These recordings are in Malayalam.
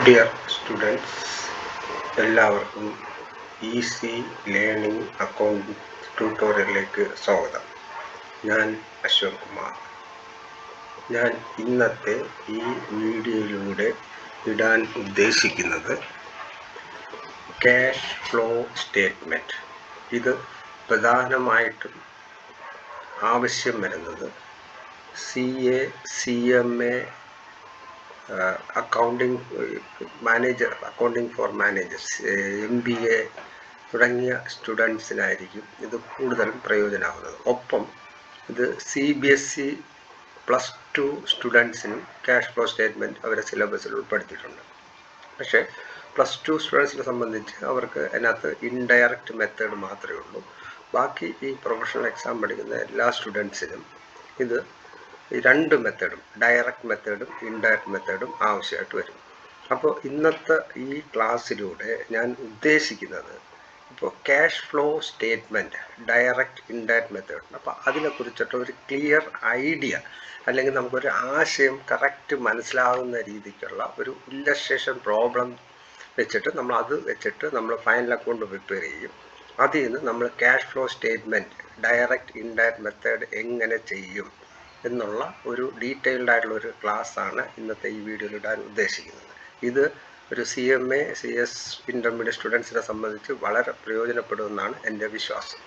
ഡിയർ സ്റ്റുഡൻസ്, എല്ലാവർക്കും ഈസി ലേണിംഗ് അക്കൗണ്ട് ട്യൂട്ടോറിയലിലേക്ക് സ്വാഗതം. ഞാൻ അശോക് കുമാർ. ഞാൻ ഇന്നത്തെ ഈ വീഡിയോയിലൂടെ ഇടാൻ ഉദ്ദേശിക്കുന്നത് ക്യാഷ് ഫ്ലോ സ്റ്റേറ്റ്മെൻറ്റ്. ഇത് പ്രധാനമായിട്ടും ആവശ്യം വരുന്നത് CA, CMA, accounting manager, accounting for managers, MBA തുടങ്ങിയ സ്റ്റുഡൻസിനായിരിക്കും ഇത് കൂടുതലും പ്രയോജനമാകുന്നത്. ഒപ്പം ഇത് CBSE +2 സ്റ്റുഡൻസിനും ക്യാഷ് ഫ്ലോ സ്റ്റേറ്റ്മെൻറ്റ് അവരുടെ സിലബസിൽ ഉൾപ്പെടുത്തിയിട്ടുണ്ട്. പക്ഷേ +2 സ്റ്റുഡൻസിനെ സംബന്ധിച്ച് അവർക്ക് അതിനകത്ത് ഇൻഡയറക്റ്റ് മെത്തേഡ് മാത്രമേ ഉള്ളൂ. ബാക്കി ഈ പ്രൊഫഷണൽ എക്സാം പഠിക്കുന്ന എല്ലാ സ്റ്റുഡൻസിനും ഇത് ഈ രണ്ട് മെത്തേഡും, ഡയറക്റ്റ് മെത്തേഡും ഇൻഡയറക്റ്റ് മെത്തേഡും ആവശ്യമായിട്ട് വരും. അപ്പോൾ ഇന്നത്തെ ഈ ക്ലാസ്സിലൂടെ ഞാൻ ഉദ്ദേശിക്കുന്നത് ഇപ്പോൾ cash flow statement, direct indirect method, അപ്പോൾ അതിനെക്കുറിച്ചിട്ട് ഒരു ക്ലിയർ ഐഡിയ അല്ലെങ്കിൽ നമുക്കൊരു ആശയം കറക്റ്റ് മനസ്സിലാവുന്ന രീതിക്കുള്ള ഒരു ഇല്ലസ്ട്രേഷൻ പ്രോബ്ലം വെച്ചിട്ട് നമ്മൾ ഫൈനൽ അക്കൗണ്ട് പ്രിപ്പയർ ചെയ്യും. അതിൽ നിന്ന് നമ്മൾ cash flow statement, direct indirect method എങ്ങനെ ചെയ്യും എന്നുള്ള ഒരു ഡീറ്റെയിൽഡ് ആയിട്ടുള്ള ഒരു ക്ലാസ്സാണ് ഇന്നത്തെ ഈ വീഡിയോയിൽ ഇടാൻ ഉദ്ദേശിക്കുന്നത്. ഇത് ഒരു CMA, CS ഇൻ്റർമീഡിയറ്റ് സ്റ്റുഡൻസിനെ സംബന്ധിച്ച് വളരെ പ്രയോജനപ്പെടുമെന്നാണ് എൻ്റെ വിശ്വാസം.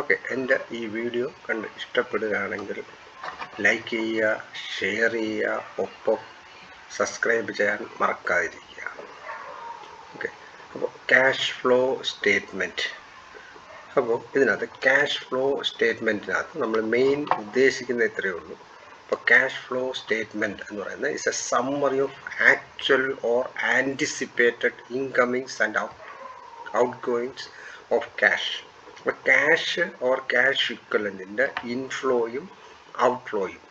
ഓക്കെ, എൻ്റെ ഈ വീഡിയോ കണ്ട് ഇഷ്ടപ്പെടുകയാണെങ്കിൽ ലൈക്ക് ചെയ്യുക, ഷെയർ ചെയ്യുക, ഒപ്പം സബ്സ്ക്രൈബ് ചെയ്യാൻ മറക്കാതിരിക്കുക. ഓക്കെ, അപ്പോൾ ക്യാഷ് ഫ്ലോ സ്റ്റേറ്റ്മെൻറ്റ്. അപ്പോൾ ഇതിനകത്ത് ക്യാഷ് ഫ്ലോ സ്റ്റേറ്റ്മെൻറ്റിനകത്ത് നമ്മൾ മെയിൻ ഉദ്ദേശിക്കുന്ന ഇത്രയേ ഉള്ളൂ. അപ്പോൾ ക്യാഷ് ഫ്ലോ സ്റ്റേറ്റ്മെൻറ്റ് എന്ന് പറയുന്നത് is a summary of actual or anticipated incomings and outgoings of cash. അപ്പോൾ ക്യാഷ് ഓർ ക്യാഷ് ഇക്വലൻറ്റിൻ്റെ ഇൻഫ്ലോയും ഔട്ട്ഫ്ലോയും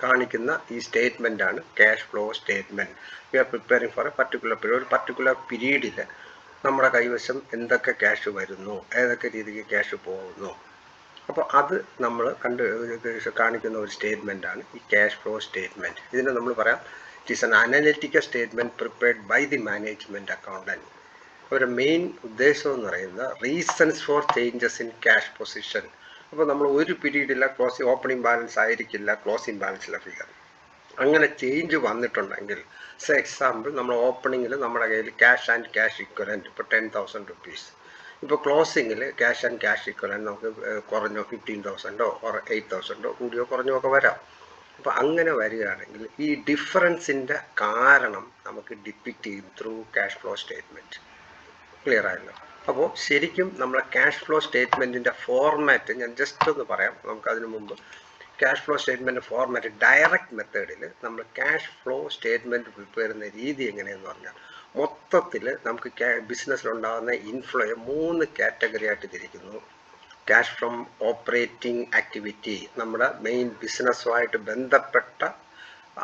കാണിക്കുന്ന ഈ സ്റ്റേറ്റ്മെൻറ്റാണ് cash flow statement. We are preparing for a particular period. ഒരു പർട്ടിക്കുലർ പീരീഡിൽ നമ്മുടെ കൈവശം എന്തൊക്കെ ക്യാഷ് വരുന്നു, ഏതൊക്കെ രീതിക്ക് ക്യാഷ് പോകുന്നു, അപ്പോൾ അത് നമ്മൾ കാണിക്കുന്ന ഒരു സ്റ്റേറ്റ്മെൻറ്റാണ് ഈ ക്യാഷ് ഫ്ലോ സ്റ്റേറ്റ്മെൻറ്റ്. ഇതിനെ നമ്മൾ പറയാം it is an analytical statement prepared by the management accountant. അവരുടെ മെയിൻ ഉദ്ദേശം എന്ന് പറയുന്നത് reasons for changes in cash position. അപ്പോൾ നമ്മൾ ഒരു പീരീഡിലെ ഓപ്പണിംഗ് ബാലൻസ് ആയിരിക്കില്ല ക്ലോസിംഗ് ബാലൻസിലെ ഫിഗർ. അങ്ങനെ ചേഞ്ച് വന്നിട്ടുണ്ടെങ്കിൽ, എക്സാമ്പിൾ, നമ്മൾ ഓപ്പണിങ്ങിൽ നമ്മുടെ കയ്യിൽ ക്യാഷ് ആൻഡ് ക്യാഷ് ഇക്വലൻറ്റ് ഇപ്പോൾ 10,000 റുപ്പീസ്. ഇപ്പോൾ ക്ലോസിങ്ങിൽ ക്യാഷ് ആൻഡ് ക്യാഷ് ഇക്വലൻറ്റ് നമുക്ക് കുറഞ്ഞോ 15,000 ഓർ 8,000 കൂടിയോ കുറഞ്ഞോ ഒക്കെ വരാം. അപ്പോൾ അങ്ങനെ വരികയാണെങ്കിൽ ഈ ഡിഫറൻസിൻ്റെ കാരണം നമുക്ക് ഡിപ്പിക്റ്റ് ചെയ്യും through cash flow statement. Clear ആയല്ലോ? അപ്പോൾ ശരിക്കും നമ്മളെ ക്യാഷ് ഫ്ലോ സ്റ്റേറ്റ്മെൻറ്റിൻ്റെ ഫോർമാറ്റ് ഞാൻ ജസ്റ്റ് ഒന്ന് പറയാം. നമുക്കതിന് മുമ്പ് cash flow statement format direct മെത്തേഡിൽ നമ്മൾ ക്യാഷ് ഫ്ലോ സ്റ്റേറ്റ്മെൻറ്റ് പ്രിപ്പയർ ചെയ്യുന്ന രീതി എങ്ങനെയെന്ന് പറഞ്ഞാൽ, മൊത്തത്തിൽ നമുക്ക് ബിസിനസ്സിലുണ്ടാകുന്ന ഇൻഫ്ലോയെ 3 കാറ്റഗറി ആയിട്ട് തിരിക്കുന്നു. ക്യാഷ് ഫ്രം ഓപ്പറേറ്റിംഗ് ആക്ടിവിറ്റി, നമ്മുടെ മെയിൻ ബിസിനസ്സുമായിട്ട് ബന്ധപ്പെട്ട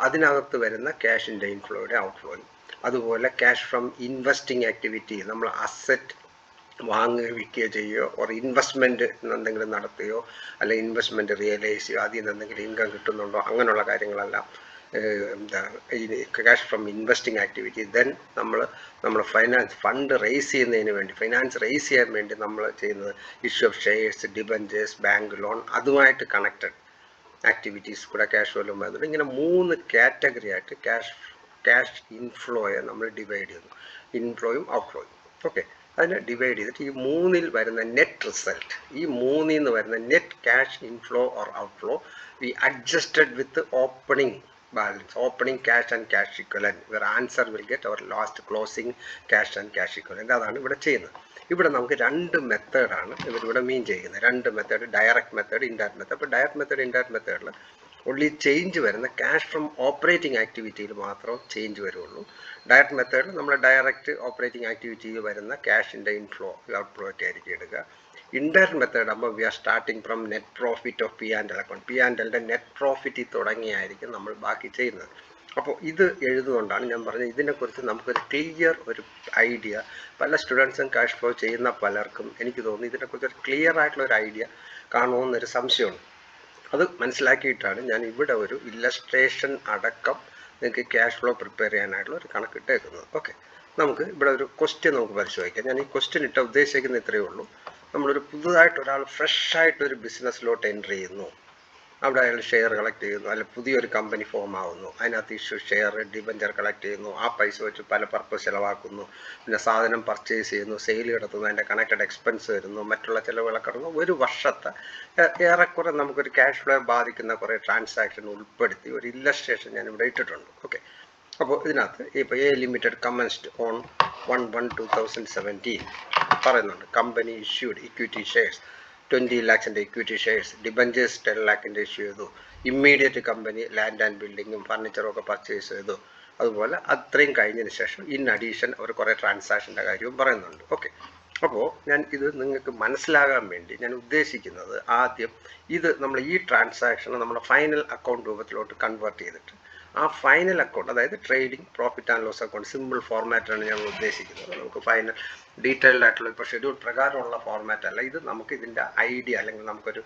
അതിനകത്ത് വരുന്ന ക്യാഷിൻ്റെ ഇൻഫ്ലോയുടെ ഔട്ട്ഫ്ലോയും. അതുപോലെ ക്യാഷ് ഫ്രം ഇൻവെസ്റ്റിംഗ് ആക്ടിവിറ്റി, നമ്മൾ അസറ്റ് വാങ്ങുകയോ വിൽക്കുകയോ ചെയ്യുകയോ ഓർ ഇൻവെസ്റ്റ്മെൻറ്റ് എന്തെങ്കിലും നടത്തുകയോ അല്ലെങ്കിൽ ഇൻവെസ്റ്റ്മെൻറ്റ് റിയലൈസ് ചെയ്യുകയോ അതിൽ നിന്ന് എന്തെങ്കിലും ഇൻകം കിട്ടുന്നുണ്ടോ, അങ്ങനെയുള്ള കാര്യങ്ങളെല്ലാം ഈ cash from investing activity. Then നമ്മൾ ഫണ്ട് റേസ് ചെയ്യുന്നതിന് വേണ്ടി, ഫൈനാൻസ് റേസ് ചെയ്യാൻ വേണ്ടി നമ്മൾ ചെയ്യുന്നത് issue of shares, debentures, bank loan, അതുമായിട്ട് കണക്റ്റഡ് ആക്ടിവിറ്റീസ് കൂടെ ക്യാഷ് ഫ്ലോയിലും വരുന്നുണ്ട്. ഇങ്ങനെ 3 കാറ്റഗറി ആയിട്ട് ക്യാഷ് ഇൻഫ്ലോയെ നമ്മൾ ഡിവൈഡ് ചെയ്യുന്നു, ഇൻഫ്ലോയും ഔട്ട്ഫ്ലോയും. ഓക്കെ, അതിനെ ഡിവൈഡ് ചെയ്തിട്ട് ഈ 3-ൽ വരുന്ന നെറ്റ് റിസൾട്ട്, ഈ 3-ൽ നിന്ന് വരുന്ന net cash inflow or outflow we adjusted with opening balance, opening cash and cash equivalent, where answer will get our last closing cash and cash equivalent. അതാണ് ഇവിടെ ചെയ്യുന്നത്. ഇവിടെ നമുക്ക് 2 മെത്തേഡാണ് ഇവരിവിടെ മീൻ ചെയ്യുന്നത്. 2 method, direct method, indirect method. അപ്പോൾ ഡയറക്റ്റ് മെത്തേഡ്, ഇൻഡയറക്റ്റ് മെത്തേഡിൽ ഓൺലി ചേഞ്ച് വരുന്ന ക്യാഷ് ഫ്രം ഓപ്പറേറ്റിംഗ് ആക്ടിവിറ്റിയിൽ മാത്രം ചേഞ്ച് വരുള്ളൂ. ഡയറക്റ്റ് മെത്തേഡിൽ നമ്മൾ ഡയറക്റ്റ് ഓപ്പറേറ്റിംഗ് ആക്ടിവിറ്റിയിൽ വരുന്ന ക്യാഷിൻ്റെ ഇൻഫ്ലോ ഔട്ട്ഫ്ലോ ഒക്കെ ആയിരിക്കും എടുക്കുക. ഇൻഡയറക്റ്റ് മെത്തേഡ് ആകുമ്പോൾ we are starting from net profit of P&L account. P&Lൻ്റെ നെറ്റ് പ്രോഫിറ്റിൽ തുടങ്ങിയായിരിക്കും നമ്മൾ ബാക്കി ചെയ്യുന്നത്. അപ്പോൾ ഇത് എഴുതുകൊണ്ടാണ് ഞാൻ പറഞ്ഞത് ഇതിനെക്കുറിച്ച് നമുക്കൊരു ക്ലിയർ ഒരു ഐഡിയ, പല സ്റ്റുഡൻസും ക്യാഷ് ഫ്ലോ ചെയ്യുന്ന പലർക്കും എനിക്ക് തോന്നുന്നു ഇതിനെക്കുറിച്ച് ഒരു ക്ലിയർ ആയിട്ടുള്ള ഒരു ഐഡിയ കാണുമെന്നൊരു സംശയമുണ്ട്. അത് മനസ്സിലാക്കിയിട്ടാണ് ഞാൻ ഇവിടെ ഒരു ഇല്ലസ്ട്രേഷൻ അടക്കം നിങ്ങൾക്ക് ക്യാഷ് ഫ്ലോ പ്രിപ്പയർ ചെയ്യാനായിട്ടുള്ള ഒരു കണക്ക് ഇട്ടേക്കുന്നത്. ഓക്കെ, നമുക്ക് ഇവിടെ ഒരു ക്വസ്റ്റ്യൻ നമുക്ക് പരിശോധിക്കാം. ഞാൻ ഈ ക്വസ്റ്റ്യൻ ഇട്ട ഉദ്ദേശിക്കുന്ന ഇത്രയേ ഉള്ളൂ. നമ്മളൊരു പുതുതായിട്ട് ഒരാൾ ഫ്രഷായിട്ടൊരു ബിസിനസ്സിലോട്ട് എൻ്റർ ചെയ്യുന്നു, അവിടെ അയാൾ ഷെയർ കളക്ട് ചെയ്യുന്നു, അല്ലെങ്കിൽ പുതിയൊരു കമ്പനി ഫോം ആവുന്നു, അതിനകത്ത് ഇഷ്യൂ ഷെയർ ഡിബഞ്ചർ കളക്ട് ചെയ്യുന്നു, ആ പൈസ വെച്ച് പല പർപ്പസ് ചിലവാക്കുന്നു, പിന്നെ സാധനം പർച്ചേസ് ചെയ്യുന്നു, സെയിൽ നടത്തുന്നു, അതിൻ്റെ കണക്റ്റഡ് എക്സ്പെൻസ് വരുന്നു, മറ്റുള്ള ചിലവുകളൊക്കെ അടങ്ങുന്നു. ഒരു വർഷത്തെ ഏറെക്കുറെ നമുക്കൊരു ക്യാഷ് ഫ്ലോ ബാധിക്കുന്ന കുറേ ട്രാൻസാക്ഷൻ ഉൾപ്പെടുത്തി ഒരു ഇല്ലസ്ട്രേഷൻ ഞാൻ ഇവിടെ ഇട്ടിട്ടുണ്ട്. ഓക്കെ, അപ്പോൾ ഇതിനകത്ത് ഇപ്പോൾ എ ലിമിറ്റഡ് കമൻസ്ഡ് ഓൺ 1/1/2017 പറയുന്നുണ്ട്. Company issued equity shares 20 lakhs equity shares, debentures 10 lakh issue ചെയ്തു, ഇമ്മീഡിയറ്റ് കമ്പനി ലാൻഡ് ആൻഡ് ബിൽഡിങ്ങും ഫർണിച്ചറും ഒക്കെ പർച്ചേസ് ചെയ്തു. അതുപോലെ അത്രയും കഴിഞ്ഞതിന് ശേഷം ഇൻ അഡീഷൻ അവർ കുറേ ട്രാൻസാക്ഷൻ്റെ കാര്യവും പറയുന്നുണ്ട്. ഓക്കെ, അപ്പോൾ ഞാൻ ഇത് നിങ്ങൾക്ക് മനസ്സിലാകാൻ വേണ്ടി ഞാൻ ഉദ്ദേശിക്കുന്നത്, ആദ്യം ഇത് നമ്മൾ ഈ ട്രാൻസാക്ഷൻ നമ്മുടെ ഫൈനൽ അക്കൗണ്ട് രൂപത്തിലോട്ട് കൺവേർട്ട് ചെയ്തിട്ട് ആ ഫൈനൽ അക്കൗണ്ട്, അതായത് trading profit and loss account, simple ഫോർമാറ്റാണ് ഞാൻ ഉദ്ദേശിക്കുന്നത്. നമുക്ക് ഫൈനൽ ഡീറ്റെയിൽഡ് ആയിട്ടുള്ള ഇപ്പോൾ ഷെഡ്യൂൾ പ്രകാരമുള്ള ഫോർമാറ്റ് അല്ല ഇത്. നമുക്ക് ഇതിൻ്റെ ഐഡിയ അല്ലെങ്കിൽ നമുക്കൊരു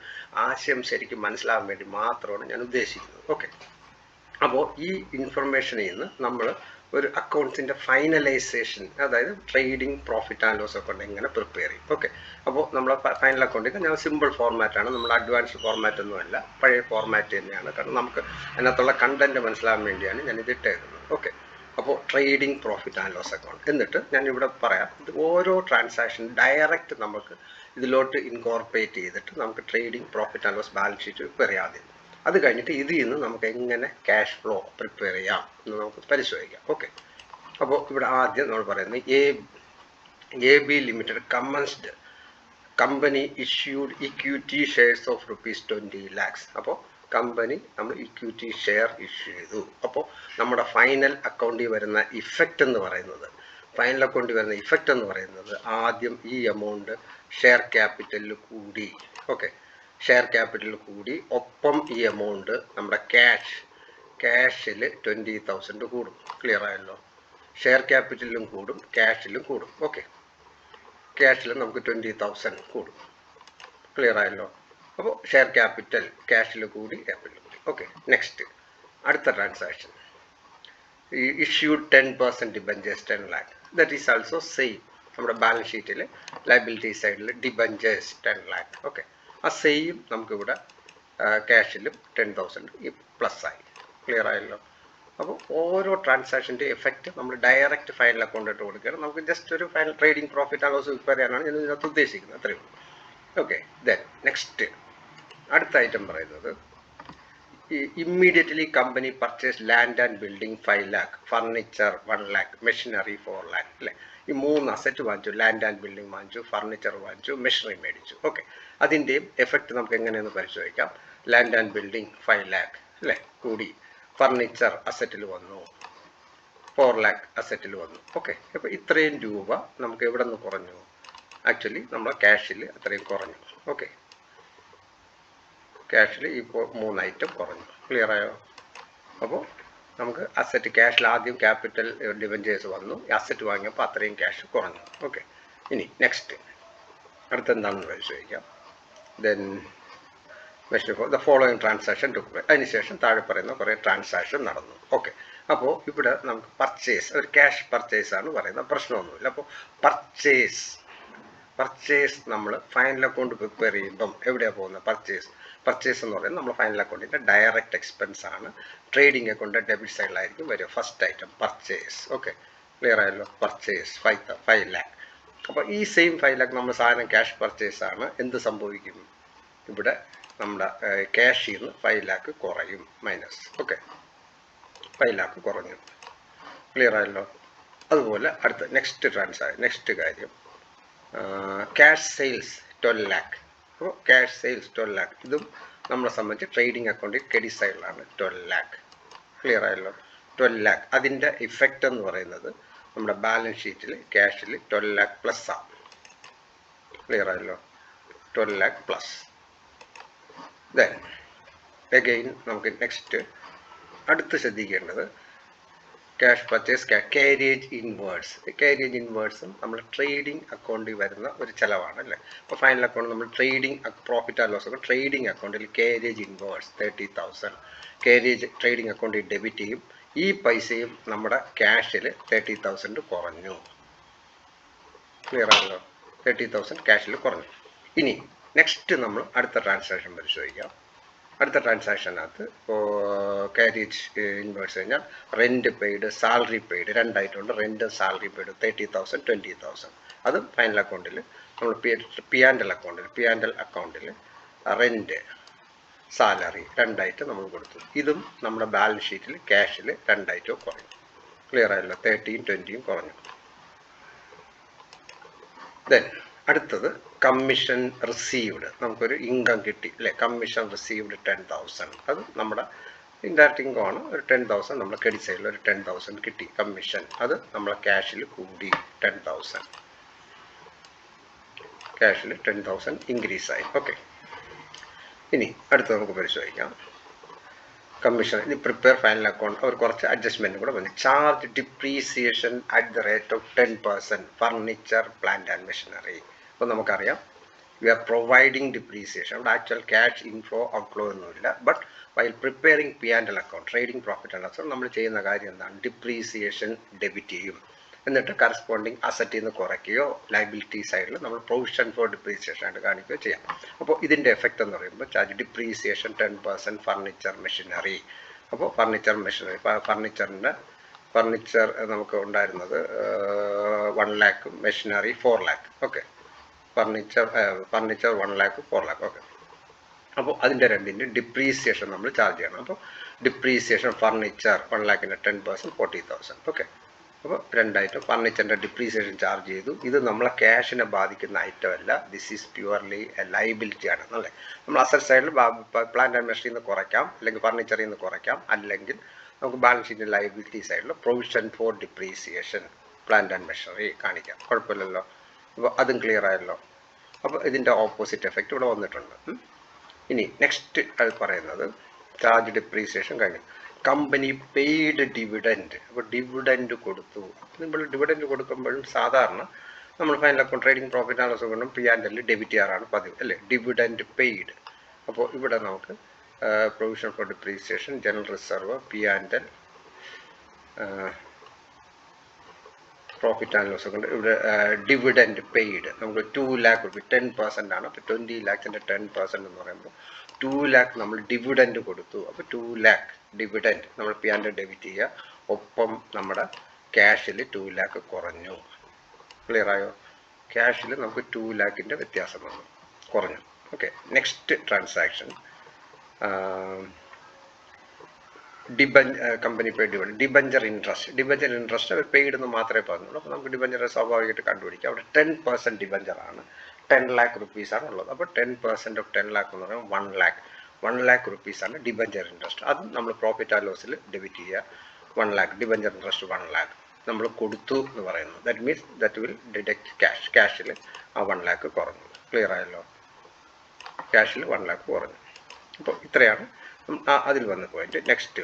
ആശയം ശരിക്കും മനസ്സിലാകാൻ വേണ്ടി മാത്രമാണ് ഞാൻ ഉദ്ദേശിക്കുന്നത്. ഓക്കെ, അപ്പോൾ ഈ ഇൻഫർമേഷനിൽ നിന്ന് നമ്മൾ ഒരു അക്കൗണ്ട്സിൻ്റെ ഫൈനലൈസേഷൻ, അതായത് trading profit and loss account എങ്ങനെ പ്രിപ്പയർ ചെയ്യും. ഓക്കെ, അപ്പോൾ നമ്മൾ ഫൈനൽ അക്കൗണ്ടിൽ ഞാൻ സിമ്പിൾ ഫോർമാറ്റാണ്, നമ്മൾ അഡ്വാൻസ്ഡ് ഫോർമാറ്റ് ഒന്നുമല്ല, പഴയ ഫോർമാറ്റ് തന്നെയാണ്. കാരണം നമുക്ക് അതിനകത്തുള്ള കണ്ടന്റ് മനസ്സിലാകാൻ വേണ്ടിയാണ് ഞാൻ ഇത് ഇട്ടേക്കുന്നത്. ഓക്കെ, അപ്പോൾ trading profit and loss account എന്നിട്ട് ഞാൻ ഇവിടെ പറയാം, ഇത് ഓരോ ട്രാൻസാക്ഷൻ ഡയറക്റ്റ് നമുക്ക് ഇതിലോട്ട് ഇൻകോർപ്പറേറ്റ് ചെയ്തിട്ട് നമുക്ക് trading profit and loss balance sheet prepare ചെയ്യാതെ, അത് കഴിഞ്ഞിട്ട് ഇതിൽ നിന്ന് നമുക്ക് എങ്ങനെ ക്യാഷ് ഫ്ലോ പ്രിപ്പയർ ചെയ്യാം എന്ന് നമുക്ക് പരിശോധിക്കാം. ഓക്കെ, അപ്പോൾ ഇവിടെ ആദ്യം നമ്മൾ പറയുന്നത് A B limited commenced company issued equity shares of ₹20 lakhs. അപ്പോൾ കമ്പനി നമ്മൾ ഇക്വിറ്റി ഷെയർ ഇഷ്യൂ ചെയ്തു. അപ്പോൾ നമ്മുടെ ഫൈനൽ അക്കൗണ്ടിൽ വരുന്ന ഇഫക്റ്റ് എന്ന് പറയുന്നത്, ആദ്യം ഈ എമൗണ്ട് ഷെയർ ക്യാപിറ്റലിൽ കൂടി. ഓക്കെ, ഷെയർ ക്യാപിറ്റൽ കൂടി, ഒപ്പം ഈ എമൗണ്ട് നമ്മുടെ ക്യാഷിൽ 20,000 കൂടും. ക്ലിയർ ആയല്ലോ? ഷെയർ ക്യാപിറ്റലിലും കൂടും, ക്യാഷിലും കൂടും. ഓക്കെ, ക്യാഷിൽ നമുക്ക് 20,000 കൂടും. ക്ലിയർ ആയല്ലോ? അപ്പോൾ ഷെയർ ക്യാപിറ്റൽ ക്യാഷിൽ കൂടി, ക്യാപിറ്റൽ കൂടി. ഓക്കെ, നെക്സ്റ്റ് അടുത്ത transaction issued 10% debentures 10 lakh. That is also same. നമ്മുടെ ബാലൻസ് ഷീറ്റിൽ ലയബിലിറ്റി സൈഡിൽ ഡിബഞ്ചേഴ്സ് 10 lakh. ഓക്കെ, ആ സെയിം നമുക്കിവിടെ ക്യാഷിലും 10,000 പ്ലസ് ആയി. ക്ലിയർ ആയല്ലോ? അപ്പോൾ ഓരോ ട്രാൻസാക്ഷൻ്റെ എഫക്റ്റ് നമ്മൾ ഡയറക്റ്റ് ഫൈനൽ അക്കൗണ്ടിട്ട് കൊടുക്കുകയാണ്. നമുക്ക് ജസ്റ്റ് ഒരു final trading profit and loss prepare ചെയ്യാനാണ് ഞാൻ ഇതിനകത്ത് ഉദ്ദേശിക്കുന്നത്. അത്രയും. ഓക്കെ, ദെൻ നെക്സ്റ്റ് അടുത്ത ഐറ്റം പറയുന്നത് immediately company purchase land and building 5 lakh, furniture 1 lakh, machinery 4 lakh. അല്ലേ, ഈ 3 അസറ്റ് വാങ്ങിച്ചു. ലാൻഡ് ആൻഡ് ബിൽഡിംഗ് വാങ്ങിച്ചു, ഫർണിച്ചർ വാങ്ങിച്ചു, മെഷീനറി മേടിച്ചു. ഓക്കെ, അതിൻ്റെയും എഫക്റ്റ് നമുക്ക് എങ്ങനെയെന്ന് പരിശോധിക്കാം. ലാൻഡ് ആൻഡ് ബിൽഡിംഗ് 5 lakh അല്ലേ കൂടി, ഫർണിച്ചർ അസറ്റിൽ വന്നു, 4 lakh അസറ്റിൽ വന്നു. ഓക്കെ, അപ്പോൾ ഇത്രയും രൂപ നമുക്ക് എവിടെ നിന്ന് കുറഞ്ഞു? ആക്ച്വലി നമ്മുടെ ക്യാഷിൽ അത്രയും കുറഞ്ഞു. ഓക്കെ, ക്യാഷിൽ ഇപ്പോൾ 3 ഐറ്റം കുറഞ്ഞു. ക്ലിയർ ആയോ? അപ്പോൾ നമുക്ക് അസറ്റ് ക്യാഷിൽ ആദ്യം ക്യാപിറ്റൽ ഡിബഞ്ചേഴ്സ് വന്നു, അസറ്റ് വാങ്ങിയപ്പോൾ അത്രയും ക്യാഷ് കുറഞ്ഞു. ഓക്കെ, ഇനി നെക്സ്റ്റ് അടുത്തെന്താണെന്ന് പരിശോധിക്കാം. Then the following transaction took place. അതിനുശേഷം താഴെ പറയുന്ന കുറേ ട്രാൻസാക്ഷൻ നടന്നു. ഓക്കെ, അപ്പോൾ ഇവിടെ നമുക്ക് പർച്ചേസ്, ഒരു ക്യാഷ് പർച്ചേസാണ് പറയുന്നത്, പ്രശ്നമൊന്നുമില്ല. അപ്പോൾ പർച്ചേസ് നമ്മൾ ഫൈനൽ അക്കൗണ്ട് പ്രിപ്പയർ ചെയ്യുമ്പം എവിടെയാണ് പോകുന്നത്? പർച്ചേസ് എന്ന് പറയുന്നത് നമ്മൾ ഫൈനൽ അക്കൗണ്ടിൻ്റെ ഡയറക്റ്റ് എക്സ്പെൻസ് ആണ്. ട്രേഡിംഗ് അക്കൗണ്ട് ഡെബിറ്റ് സൈഡിലായിരിക്കും വരിക. First item purchase. Okay, clear ആയല്ലോ? Purchase 5 lakh. അപ്പോൾ ഈ സെയിം 5 lakh നമ്മൾ സാധനം ക്യാഷ് പർച്ചേസ് ആണ്. എന്ത് സംഭവിക്കും? ഇവിടെ നമ്മുടെ ക്യാഷിൽ നിന്ന് 5 lakh കുറയും, മൈനസ്. ഓക്കെ, 5 lakh കുറഞ്ഞു. ക്ലിയർ ആയല്ലോ? അതുപോലെ അടുത്ത നെക്സ്റ്റ് കാര്യം ക്യാഷ് സെയിൽസ് 12 lakh. അപ്പോൾ ക്യാഷ് സെയിൽസ് 12 lakh ഇതും നമ്മളെ സംബന്ധിച്ച് ട്രേഡിംഗ് അക്കൗണ്ടിൽ ക്രെഡിറ്റ് സൈഡിലാണ് 12 lakh. ക്ലിയർ ആയല്ലോ? 12 lakh അതിൻ്റെ ഇഫക്റ്റ് എന്ന് പറയുന്നത് നമ്മുടെ ബാലൻസ് ഷീറ്റിൽ ക്യാഷിൽ 12 lakh പ്ലസ് ആണ്. ക്ലിയർ ആയല്ലോ? 12 lakh പ്ലസ്. ദെൻ അഗെയിൻ നമുക്ക് നെക്സ്റ്റ് അടുത്ത് ശ്രദ്ധിക്കേണ്ടത് cash purchase, carriage inwards. Carriage ഇൻവേർഡ്സും നമ്മൾ ട്രേഡിംഗ് അക്കൗണ്ടിൽ വരുന്ന ഒരു ചിലവാണ് അല്ലേ. അപ്പോൾ ഫൈനൽ അക്കൗണ്ട് നമ്മൾ ട്രേഡിംഗ് പ്രോഫിറ്റ് ആൻഡ് ലോസ് ഒക്കെ ട്രേഡിംഗ് അക്കൗണ്ടിൽ കാരിയേജ് ഇൻവേർഡ്സ് 30,000 കാരിയേജ് ട്രേഡിംഗ് അക്കൗണ്ടിൽ ഡെബിറ്റ് ചെയ്യും. ഈ പൈസയും നമ്മുടെ ക്യാഷിൽ 30,000 കുറഞ്ഞു. ക്ലിയർ ആണല്ലോ, 30,000 ക്യാഷിൽ കുറഞ്ഞു. ഇനി നെക്സ്റ്റ് നമ്മൾ അടുത്ത ട്രാൻസാക്ഷൻ പരിശോധിക്കാം. അടുത്ത ട്രാൻസാക്ഷനകത്ത് ഇപ്പോൾ കാരിയേജ് ഇൻവേഴ്സ് കഴിഞ്ഞാൽ റെൻറ്റ് പെയ്ഡ്, സാലറി പെയ്ഡ്, രണ്ടായിട്ടുണ്ട്. Rent salary paid 30,000 20,000. അത് ഫൈനൽ അക്കൗണ്ടിൽ നമ്മൾ പി ആൻഡ് എൽ അക്കൗണ്ടിൽ റെൻറ്റ് സാലറി രണ്ടായിട്ട് നമ്മൾ കൊടുത്തു. ഇതും നമ്മുടെ ബാലൻസ് ഷീറ്റിൽ ക്യാഷിൽ രണ്ടായിട്ടോ കുറഞ്ഞു. ക്ലിയർ ആയല്ലോ, 30 20 കുറഞ്ഞു. ദെൻ അടുത്തത് കമ്മീഷൻ റിസീവ്ഡ്. നമുക്കൊരു ഇൻകം കിട്ടി അല്ലേ, കമ്മീഷൻ റിസീവ്ഡ് 10,000. അത് നമ്മുടെ ഇൻഡയറക്റ്റ് ഇൻകം ആണ്. ഒരു 10,000 നമ്മൾ ക്രെഡിറ്റ് സൈഡിൽ ഒരു 10,000 കിട്ടി കമ്മീഷൻ. അത് നമ്മളെ ക്യാഷിൽ കൂടി 10,000, ക്യാഷിൽ 10,000 ഇൻക്രീസ് ആയി. ഓക്കെ, ഇനി അടുത്ത് നമുക്ക് പരിശോധിക്കാം കമ്മീഷൻ. ഇനി പ്രിപ്പയർ ഫൈനൽ അക്കൗണ്ട് അവർ കുറച്ച് അഡ്ജസ്റ്റ്മെൻറ്റ് കൂടെ വന്നു. Charge depreciation at the rate of 10% furniture, plant and machinery. അപ്പോൾ നമുക്കറിയാം വി ആർ പ്രൊവൈഡിങ് ഡിപ്രീസിയേഷൻ. അവിടെ ആക്ച്വൽ ക്യാഷ് ഇൻഫ്ലോ ഔട്ട്ഫ്ലോ ഒന്നുമില്ല. But while preparing P and L account trading profit and loss നമ്മൾ ചെയ്യുന്ന കാര്യം എന്താണ്, ഡിപ്രീസിയേഷൻ ഡെബിറ്റ് ചെയ്യും. എന്നിട്ട് കറസ്പോണ്ടിങ് അസറ്റിൽ നിന്ന് കുറയ്ക്കുകയോ ലൈബിലിറ്റി സൈഡിൽ നമ്മൾ പ്രൊവിഷൻ ഫോർ ഡിപ്രീസിയേഷൻ ആയിട്ട് കാണിക്കുകയോ ചെയ്യാം. അപ്പോൾ ഇതിൻ്റെ എഫക്റ്റ് എന്ന് പറയുമ്പോൾ ചാർജ് ഡിപ്രീസിയേഷൻ 10% ഫർണിച്ചർ, മെഷീനറി. അപ്പോൾ ഫർണിച്ചർ, മെഷീനറി, ഫർണിച്ചർ നമുക്ക് ഉണ്ടായിരുന്നത് 1 lakh, machinery 4 lakh. Okay, furniture 1 lakh 4 lakh. Okay, അപ്പോൾ അതിൻ്റെ രണ്ടിൻ്റെ ഡിപ്രീസിയേഷൻ നമ്മൾ ചാർജ് ചെയ്യണം. അപ്പോൾ ഡിപ്രീസിയേഷൻ ഫർണിച്ചർ 1 lakhൻ്റെ 10% 40,000. ഓക്കെ, അപ്പോൾ രണ്ടായിട്ടും ഫർണിച്ചറിൻ്റെ ഡിപ്രീസിയേഷൻ ചാർജ് ചെയ്തു. ഇത് നമ്മളെ ക്യാഷിനെ ബാധിക്കുന്ന ഐറ്റം അല്ല, this is purely A liability ആണ് അല്ലേ. നമ്മൾ അസറ്റ് സൈഡിൽ പ്ലാന്റ് ആൻഡ് മെഷീനറിയിൽ നിന്ന് കുറയ്ക്കാം, അല്ലെങ്കിൽ ഫർണിച്ചറിൽ നിന്ന് കുറയ്ക്കാം, അല്ലെങ്കിൽ നമുക്ക് ബാലൻസ് ഷീറ്റിൻ്റെ ലൈബിലിറ്റി സൈഡിൽ provision for depreciation plant and machinery കാണിക്കാം. കുഴപ്പമില്ലല്ലോ. അപ്പോൾ അതും ക്ലിയർ ആയല്ലോ. അപ്പോൾ ഇതിൻ്റെ ഓപ്പോസിറ്റ് എഫക്റ്റ് ഇവിടെ വന്നിട്ടുണ്ട്. ഇനി നെക്സ്റ്റ് അത് പറയുന്നത് ചാർജ് ഡിപ്രീസിയേഷൻ കഴിഞ്ഞു. Company paid dividend. അപ്പോൾ ഡിവിഡൻറ്റ് കൊടുത്തു. നമ്മൾ ഡിവിഡൻറ്റ് കൊടുക്കുമ്പോഴും സാധാരണ നമ്മൾ final account trading profit and loss കൊണ്ടും പി ആൻഡ് എല്ലിൽ ഡെബിറ്റ് ചെയ്യാറാണ് പതിവ് അല്ലേ. Dividend paid. അപ്പോൾ ഇവിടെ നമുക്ക് provision for depreciation, general reserve, P and L, profit and loss കൊണ്ട് ഇവിടെ ഡിവിഡൻറ്റ് പെയ്ഡ് നമുക്ക് 2 lakh റുപ്പീസ് 10% ആണ്. അപ്പോൾ 20 lakhൻ്റെ 10% എന്ന് പറയുമ്പോൾ 2 lakh നമ്മൾ ഡിവിഡൻറ്റ് കൊടുത്തു. അപ്പോൾ 2 lakh ഡിവിഡൻറ്റ് നമ്മൾ പി ആൻഡ് ഡെബിറ്റ് ചെയ്യുക. ഒപ്പം നമ്മുടെ ക്യാഷിൽ 2 lakh കുറഞ്ഞു. ക്ലിയർ ആയോ? ക്യാഷിൽ നമുക്ക് 2 lakhൻ്റെ വ്യത്യാസം വന്നു, കുറഞ്ഞു. Okay, next transaction company paid dividend. Debenture interest അവർ പെയ്ഡ് എന്ന് മാത്രമേ പറഞ്ഞുള്ളൂ. അപ്പോൾ നമുക്ക് ഡിബഞ്ചർ സ്വാഭാവികമായിട്ട് കണ്ടുപിടിക്കാം. അവിടെ 10% ഡിബഞ്ചറാണ്, 10 lakh റുപ്പീസാണ് ഉള്ളത്. അപ്പോൾ 10% ഓഫ് 10 lakh എന്ന് പറയുമ്പോൾ 1 lakh റുപ്പീസാണ് ഡിബഞ്ചർ ഇൻട്രസ്റ്റ്. അത് നമ്മൾ പ്രോഫിറ്റ് ആൻഡ് ലോസിൽ ഡെബിറ്റ് ചെയ്യുക. 1 lakh ഡിബഞ്ചർ ഇൻട്രസ്റ്റ് 1 lakh നമ്മൾ കൊടുത്തു എന്ന് പറയുന്നു. That means that will deduct cash. ക്യാഷിൽ ആ 1 lakh കുറഞ്ഞു. ക്ലിയർ ആയല്ലോ? ക്യാഷിൽ 1 lakh കുറഞ്ഞു. അപ്പോൾ ഇത്രയാണ് അതിൽ വന്ന പോയിന്റ്. നെക്സ്റ്റ്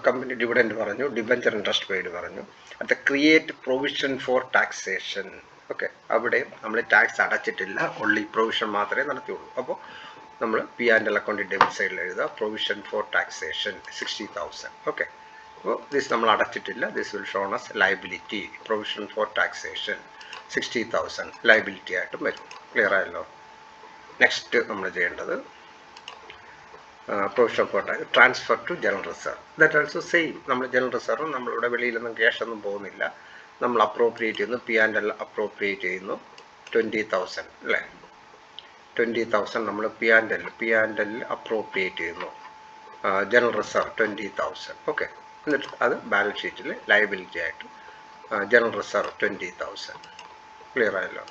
കമ്പനി ഡിവിഡൻറ്റ് പറഞ്ഞു, ഡിബഞ്ചർ ഇൻട്രസ്റ്റ് പെയ്ഡ് പറഞ്ഞു. അടുത്ത create provision for taxation. Okay, അവിടെ നമ്മൾ ടാക്സ് അടച്ചിട്ടില്ല, ഓൺലി പ്രൊവിഷൻ മാത്രമേ നടത്തിയുള്ളൂ. അപ്പോൾ നമ്മൾ പി ആൻഡ് എൽ അക്കൗണ്ടിൽ ഡെബിറ്റ് സൈഡിൽ എഴുതുക പ്രൊവിഷൻ ഫോർ ടാക്സേഷൻ 60,000. ഓക്കെ, അപ്പോൾ ദിസ് നമ്മൾ അടച്ചിട്ടില്ല, this will shown as liability. Provision for taxation 60,000 liability ആയിട്ടും വരും. ക്ലിയർ ആയല്ലോ? നെക്സ്റ്റ് നമ്മൾ ചെയ്യേണ്ടത് provision for transfer to general reserve. That also same. നമ്മൾ ജനറൽ റിസർവ് നമ്മളിവിടെ വെളിയിലൊന്നും ക്യാഷ് ഒന്നും പോകുന്നില്ല, നമ്മൾ അപ്രോപ്രിയേറ്റ് ചെയ്യുന്നു. പി ആൻഡ് എൽ അപ്രോപ്രിയേറ്റ് ചെയ്യുന്നു 20,000 അല്ലേ. 20,000 നമ്മൾ പി ആൻഡ് എൽ അപ്രോപ്രിയേറ്റ് ചെയ്യുന്നു. General reserve 20,000. ഓക്കെ, എന്നിട്ട് അത് ബാലൻസ് ഷീറ്റിൽ ലയബിലിറ്റി ആയിട്ട് ജനറൽ റിസർവ് 20,000. ക്ലിയർ ആയല്ലോ?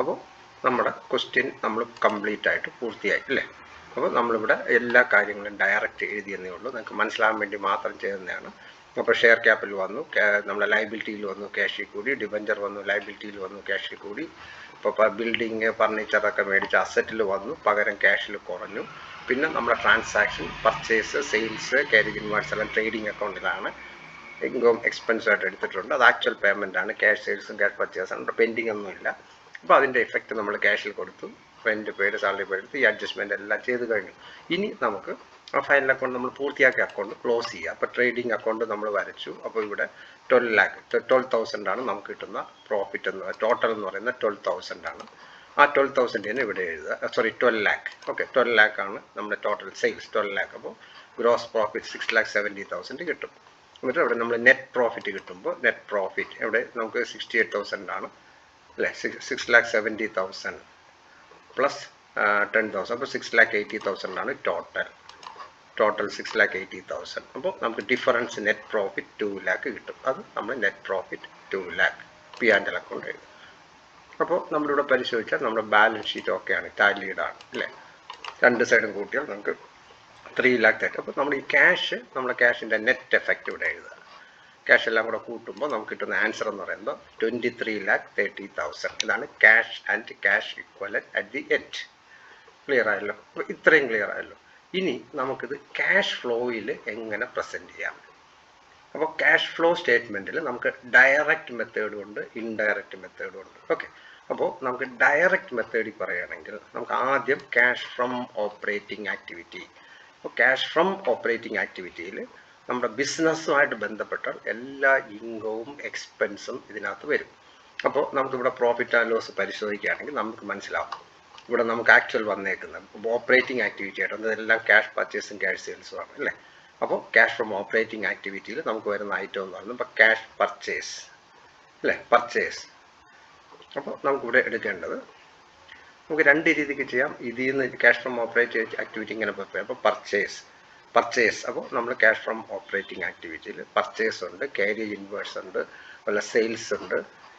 അപ്പോൾ നമ്മുടെ ക്വസ്റ്റ്യൻ നമ്മൾ കംപ്ലീറ്റ് ആയിട്ട് പൂർത്തിയായി അല്ലേ. അപ്പോൾ നമ്മളിവിടെ എല്ലാ കാര്യങ്ങളും ഡയറക്റ്റ് എഴുതിയെന്നേ ഉള്ളൂ, നിങ്ങൾക്ക് മനസ്സിലാകാൻ വേണ്ടി മാത്രം ചെയ്യുന്നതാണ്. അപ്പോൾ ഷെയർ ക്യാപിറ്റൽ വന്നു, നമ്മളെ ലൈബിലിറ്റിയിൽ വന്നു, ക്യാഷിൽ കൂടി. ഡിബഞ്ചർ വന്നു, ലൈബിലിറ്റിയിൽ വന്നു, ക്യാഷിൽ കൂടി. ഇപ്പോൾ ബിൽഡിങ് ഫർണിച്ചറൊക്കെ മേടിച്ച് അസറ്റിൽ വന്നു, പകരം ക്യാഷിൽ കുറഞ്ഞു. പിന്നെ നമ്മുടെ transaction, purchase, sales, carriage inwards എല്ലാം ട്രേഡിംഗ് അക്കൗണ്ടിലാണ് ഇൻകം എക്സ്പെൻസ് ആയിട്ട് എടുത്തിട്ടുണ്ട്. അത് ആക്ച്വൽ പേയ്മെൻ്റ് ആണ്. ക്യാഷ് സെയിൽസും ക്യാഷ് പർച്ചേസും പെൻഡിങ് ഒന്നുമില്ല. അപ്പോൾ അതിൻ്റെ എഫക്റ്റ് നമ്മൾ ക്യാഷിൽ കൊടുത്തു, റെൻറ്റ് പെയ്ഡ്, സാലറി പെയ്ഡ്, ഈ അഡ്ജസ്റ്റ്മെൻ്റ് എല്ലാം ചെയ്ത് കഴിഞ്ഞു. ഇനി നമുക്ക് ആ ഫൈനൽ അക്കൗണ്ട് നമ്മൾ പൂർത്തിയാക്കിയ അക്കൗണ്ട് ക്ലോസ് ചെയ്യുക. അപ്പോൾ ട്രേഡിംഗ് അക്കൗണ്ട് നമ്മൾ വരച്ചു. അപ്പോൾ ഇവിടെ 12,000 ആണ് നമുക്ക് കിട്ടുന്ന പ്രോഫിറ്റ് എന്ന്, ടോട്ടൽ എന്ന് പറയുന്നത് 12,000 ആണ്. ആ 12,000 ഇവിടെ എഴുതുക. 12 lakh. ഓക്കെ, 12 lakh ആണ് നമ്മുടെ ടോട്ടൽ സെയിൽസ്, 12 lakh. അപ്പോൾ ഗ്രോസ് പ്രോഫിറ്റ് 6,70,000 കിട്ടും. എന്നിട്ട് ഇവിടെ നമ്മൾ നെറ്റ് പ്രോഫിറ്റ് കിട്ടുമ്പോൾ നെറ്റ് പ്രോഫിറ്റ് ഇവിടെ നമുക്ക് 68,000 ആണ് അല്ലേ. 6,70,000 പ്ലസ് 10,000, അപ്പോൾ 6,80,000 ആണ് ടോട്ടൽ 6,80,000. അപ്പോൾ നമുക്ക് ഡിഫറൻസ് നെറ്റ് പ്രോഫിറ്റ് 2 lakh കിട്ടും. അത് നമ്മൾ net profit 2 lakh P&L account എഴുതും. അപ്പോൾ നമ്മളിവിടെ പരിശോധിച്ചാൽ നമ്മുടെ ബാലൻസ് ഷീറ്റ് ഓക്കെയാണ്, ടാലിഡ് ആണ് അല്ലേ. രണ്ട് സൈഡും കൂട്ടിയാൽ നമുക്ക് 3 lakh തരും. അപ്പോൾ നമ്മൾ ഈ നമ്മുടെ ക്യാഷിൻ്റെ നെറ്റ് എഫക്റ്റ് ഇവിടെ എഴുതുക. ക്യാഷ് എല്ലാം കൂടെ കൂട്ടുമ്പോൾ നമുക്ക് കിട്ടുന്ന ആൻസർ എന്ന് പറയുമ്പോൾ 23,30,000. ഇതാണ് cash and cash equivalent at the end. Clear ആയല്ലോ? അപ്പോൾ ഇത്രയും ക്ലിയർ ആയല്ലോ. ഇനി നമുക്കിത് ക്യാഷ് ഫ്ലോയിൽ എങ്ങനെ പ്രസൻറ്റ് ചെയ്യാം. അപ്പോൾ ക്യാഷ് ഫ്ലോ സ്റ്റേറ്റ്മെൻറ്റിൽ നമുക്ക് ഡയറക്റ്റ് മെത്തേഡും ഉണ്ട്, ഇൻഡയറക്റ്റ് മെത്തേഡും ഉണ്ട്. ഓക്കെ, അപ്പോൾ നമുക്ക് ഡയറക്റ്റ് മെത്തേഡിൽ പറയുകയാണെങ്കിൽ നമുക്ക് ആദ്യം ക്യാഷ് ഫ്രം ഓപ്പറേറ്റിംഗ് ആക്ടിവിറ്റി. അപ്പോൾ ക്യാഷ് ഫ്രം ഓപ്പറേറ്റിംഗ് ആക്ടിവിറ്റിയിൽ നമ്മുടെ ബിസിനസ്സുമായിട്ട് ബന്ധപ്പെട്ട എല്ലാ ഇൻകവും എക്സ്പെൻസും ഇതിനകത്ത് വരും. അപ്പോൾ നമുക്കിവിടെ പ്രോഫിറ്റ് ആൻഡ് ലോസ് പരിശോധിക്കുകയാണെങ്കിൽ നമുക്ക് മനസ്സിലാവും. ഇവിടെ നമുക്ക് ആക്ച്വൽ വന്നേക്കുന്നത് ഓപ്പറേറ്റിംഗ് ആക്ടിവിറ്റി ആയിട്ട് അതെല്ലാം ക്യാഷ് പർച്ചേസും ക്യാഷ് സെയിൽസും ആണ് അല്ലേ. അപ്പോൾ ക്യാഷ് ഫ്രം ഓപ്പറേറ്റിംഗ് ആക്ടിവിറ്റിയിൽ നമുക്ക് വരുന്ന ഐറ്റം എന്ന് പറയുന്നത് ഇപ്പോൾ ക്യാഷ് പർച്ചേസ് അല്ലേ, പർച്ചേസ്. അപ്പോൾ നമുക്കിവിടെ എടുക്കേണ്ടത് നമുക്ക് രണ്ട് രീതിക്ക് ചെയ്യാം. ഇതിൽ നിന്ന് ക്യാഷ് ഫ്രം ഓപ്പറേറ്റിംഗ് ആക്ടിവിറ്റി ഇങ്ങനെ പ്രിപ്പയർ. അപ്പോൾ പർച്ചേസ് അപ്പോൾ നമ്മൾ ക്യാഷ് ഫ്രം ഓപ്പറേറ്റിംഗ് ആക്ടിവിറ്റിയിൽ പർച്ചേസ് ഉണ്ട്, കാരേജ് ഇൻവേഴ്സ് ഉണ്ട്, അതുപോലെ സെയിൽസ് ഉണ്ട്,